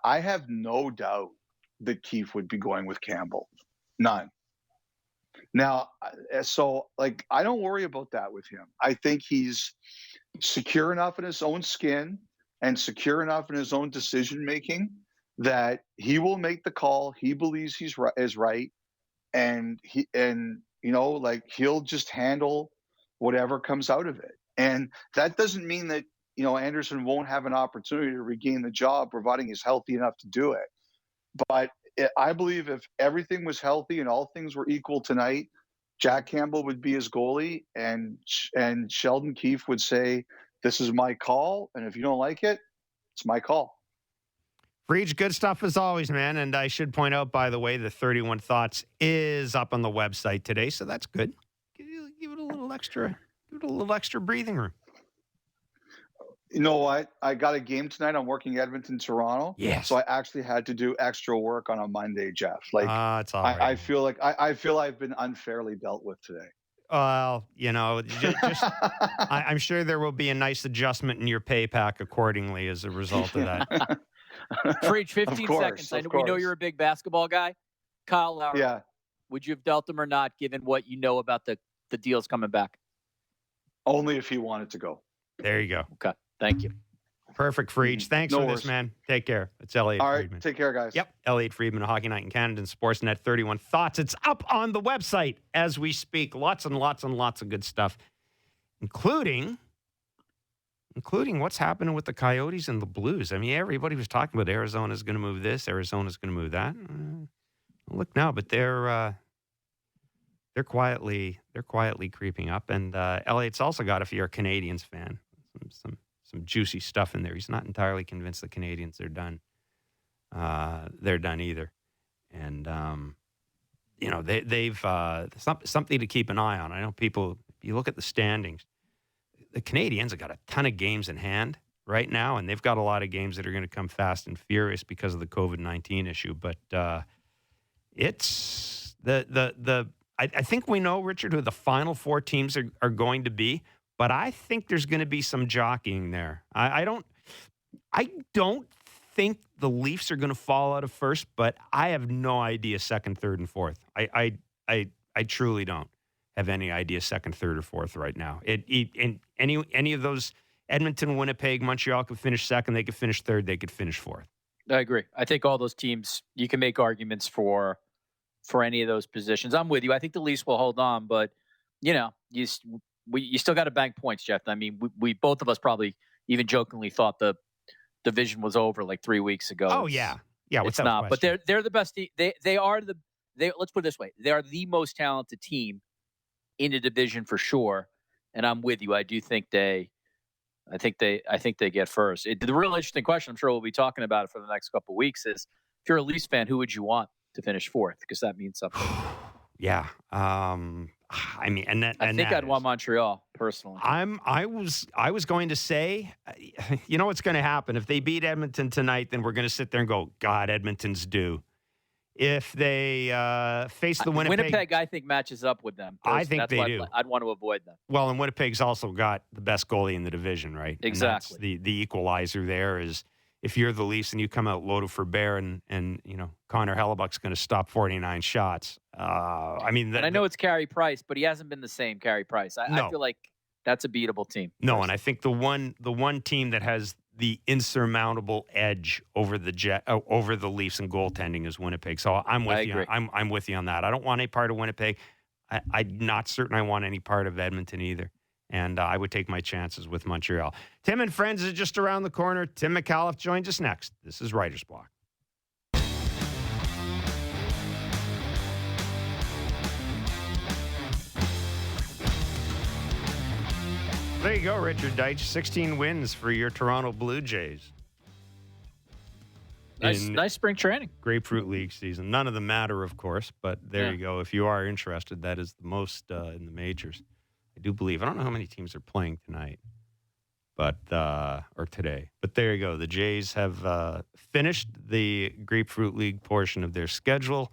I have no doubt that Keefe would be going with Campbell. None. Now, so I don't worry about that with him. I think he's secure enough in his own skin and secure enough in his own decision making that he will make the call he believes is right, and he'll just handle whatever comes out of it. And that doesn't mean that Anderson won't have an opportunity to regain the job, providing he's healthy enough to do it. But I believe if everything was healthy and all things were equal tonight, Jack Campbell would be his goalie, and Sheldon Keefe would say, "This is my call, and if you don't like it, it's my call." Freach, good stuff as always, man. And I should point out, by the way, the 31 Thoughts is up on the website today, so that's good. Give it a little extra breathing room. You know what? I got a game tonight. I'm working Edmonton, Toronto. Yes. So I actually had to do extra work on a Monday, Jeff. It's all right. I feel I've been unfairly dealt with today. Well, I'm sure there will be a nice adjustment in your pay pack accordingly as a result of that. Freach, 15 seconds. We know you're a big basketball guy. Kyle Lowry. Yeah. Would you have dealt him or not, given what you know about the deals coming back? Only if he wanted to go. There you go. Okay. Thank you. Perfect, Freach. Thanks for this, man. Take care. It's Elliot Friedman. All right. Take care, guys. Yep. Elliot Friedman of Hockey Night in Canada and Sportsnet 31 Thoughts. It's up on the website as we speak. Lots and lots and lots of good stuff, including what's happening with the Coyotes and the Blues. I mean, everybody was talking about Arizona's going to move this, Arizona's going to move that. Look now, but they're quietly creeping up. And Elliot's also got, if you're a Canadiens fan, some juicy stuff in there. He's not entirely convinced the Canadiens are done. They're done either. And they've something to keep an eye on. I know people. You look at the standings. The Canadiens have got a ton of games in hand right now, and they've got a lot of games that are going to come fast and furious because of the COVID-19 issue. But it's I think we know, Richard, who the final four teams are going to be. But I think there's going to be some jockeying there. I don't think the Leafs are going to fall out of first, but I have no idea second, third, and fourth. I truly don't have any idea second, third, or fourth right now. In any of those, Edmonton, Winnipeg, Montreal could finish second. They could finish third. They could finish fourth. I agree. I think all those teams, you can make arguments for any of those positions. I'm with you. I think the Leafs will hold on, but you still got to bank points, Jeff. I mean, we both of us probably even jokingly thought the division was over like 3 weeks ago. Oh yeah. It's not. But they're the best. They are let's put it this way. They are the most talented team in the division for sure. And I'm with you. I think they get first. The real interesting question, I'm sure we'll be talking about it for the next couple of weeks, is if you're a Leafs fan, who would you want to finish fourth? Because that means something. Yeah. I mean, I think I'd want Montreal personally. I was going to say, what's going to happen if they beat Edmonton tonight? Then we're going to sit there and go, God, Edmonton's due. If they face the Winnipeg, I think matches up with them. I think they do. I'd want to avoid them. Well, and Winnipeg's also got the best goalie in the division, right? Exactly. And that's the equalizer there is if you're the Leafs and you come out loaded for bear and Connor Hellebuck's going to stop 49 shots. And I know it's Carey Price, but he hasn't been the same Carey Price. I feel like that's a beatable team. No, and I think the one team that has the insurmountable edge over the Leafs in goaltending is Winnipeg. So I'm with you. I'm with you on that. I don't want any part of Winnipeg. I'm not certain I want any part of Edmonton either. And I would take my chances with Montreal. Tim and Friends is just around the corner. Tim McAuliffe joins us next. This is Writer's Block. There you go, Richard Deitch. 16 wins for your Toronto Blue Jays. Nice spring training. Grapefruit League season. None of them matter, of course, but there you go. If you are interested, that is the most in the majors. I do believe. I don't know how many teams are playing tonight, or today. But there you go. The Jays have finished the Grapefruit League portion of their schedule.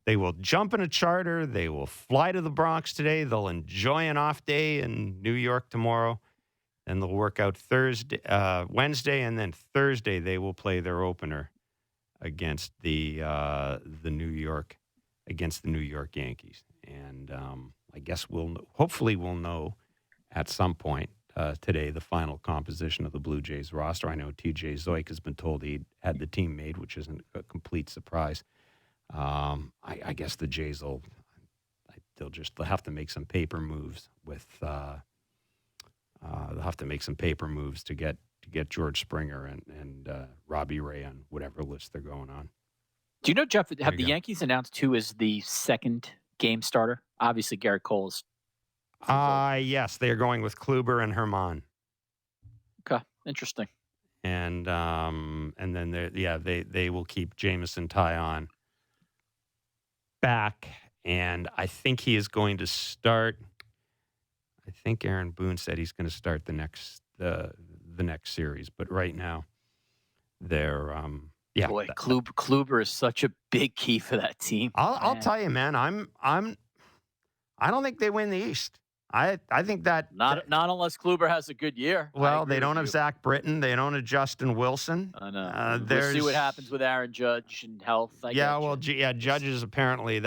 They will jump in a charter. They will fly to the Bronx today. They'll enjoy an off day in New York tomorrow. And they'll work out Wednesday, and then Thursday they will play their opener against the New York Yankees. And I guess hopefully we'll know at some point today the final composition of the Blue Jays roster. I know TJ Zoik has been told he had the team made, which isn't a complete surprise. I guess the Jays they'll have to make some paper moves they'll have to make some paper moves to get George Springer and Robbie Ray on whatever list they're going on. Do you know, Jeff, have the Yankees announced who is the second game starter? Obviously, Garrett Cole is. Yes, they are going with Kluber and Herman. Okay, interesting. And then they will keep Jameson Taillon back, and I think he is going to start. I think Aaron Boone said he's going to start the next series, but right now they're Boy, Kluber is such a big key for that team. I'll tell you, man. I don't think they win the East. I think that not unless Kluber has a good year. Well, they don't have Zach Britton. They don't have Justin Wilson. I know. We'll see what happens with Aaron Judge and health. Judge is apparently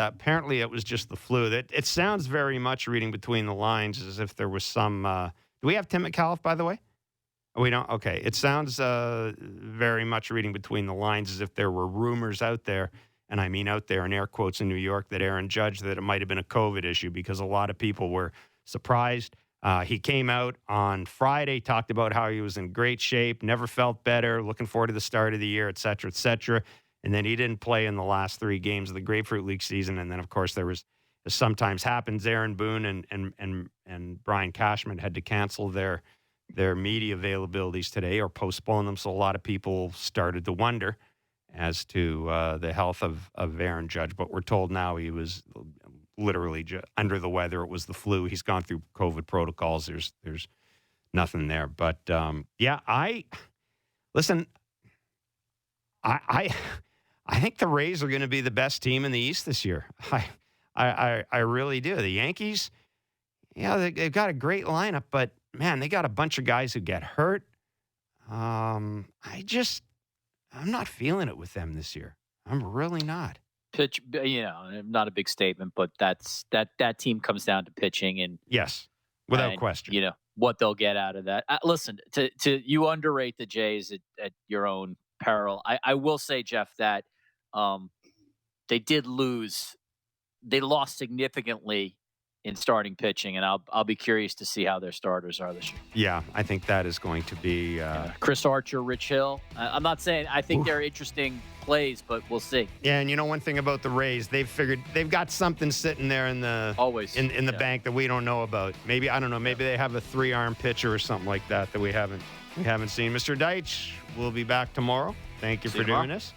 it was just the flu. It sounds very much reading between the lines as if there was some. Do we have Tim McAuliffe, by the way? We don't. Okay, it sounds very much reading between the lines as if there were rumors out there. And I mean out there in air quotes in New York that Aaron Judge, that it might have been a COVID issue because a lot of people were surprised. He came out on Friday, talked about how he was in great shape, never felt better, looking forward to the start of the year, et cetera, et cetera. And then he didn't play in the last 3 games of the Grapefruit League season. And then, of course, there was, as sometimes happens, Aaron Boone and Brian Cashman had to cancel their media availabilities today or postpone them. So a lot of people started to wonder. as to the health of Aaron Judge, but we're told now he was literally under the weather. It was the flu. He's gone through COVID protocols. There's nothing there. But I think the Rays are going to be the best team in the East this year. I really do. The Yankees, they've got a great lineup, but man, they got a bunch of guys who get hurt. I'm not feeling it with them this year. I'm really not. Pitch, not a big statement, but that team comes down to pitching and yes, without question. What they'll get out of that. Listen, to you underrate the Jays at your own peril. I will say, Jeff, that they did lose. They lost significantly in starting pitching, and I'll be curious to see how their starters are this year. Yeah, I think that is going to be Chris Archer, Rich Hill. I'm not saying I think they're interesting plays, but we'll see. Yeah, and one thing about the Rays, they've got something sitting there in the bank that we don't know about. Maybe I don't know. Maybe they have a 3-arm pitcher or something like that we haven't seen. Mr. Deitch, we'll be back tomorrow. Thank you for doing this.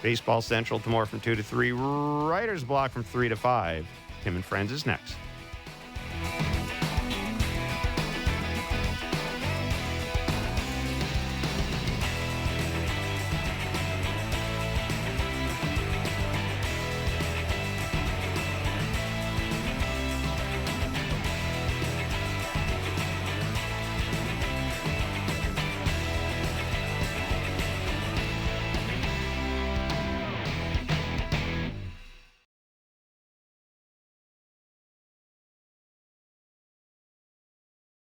Baseball Central tomorrow from 2 to 3. Writer's Block from 3 to 5. Tim and Friends is next.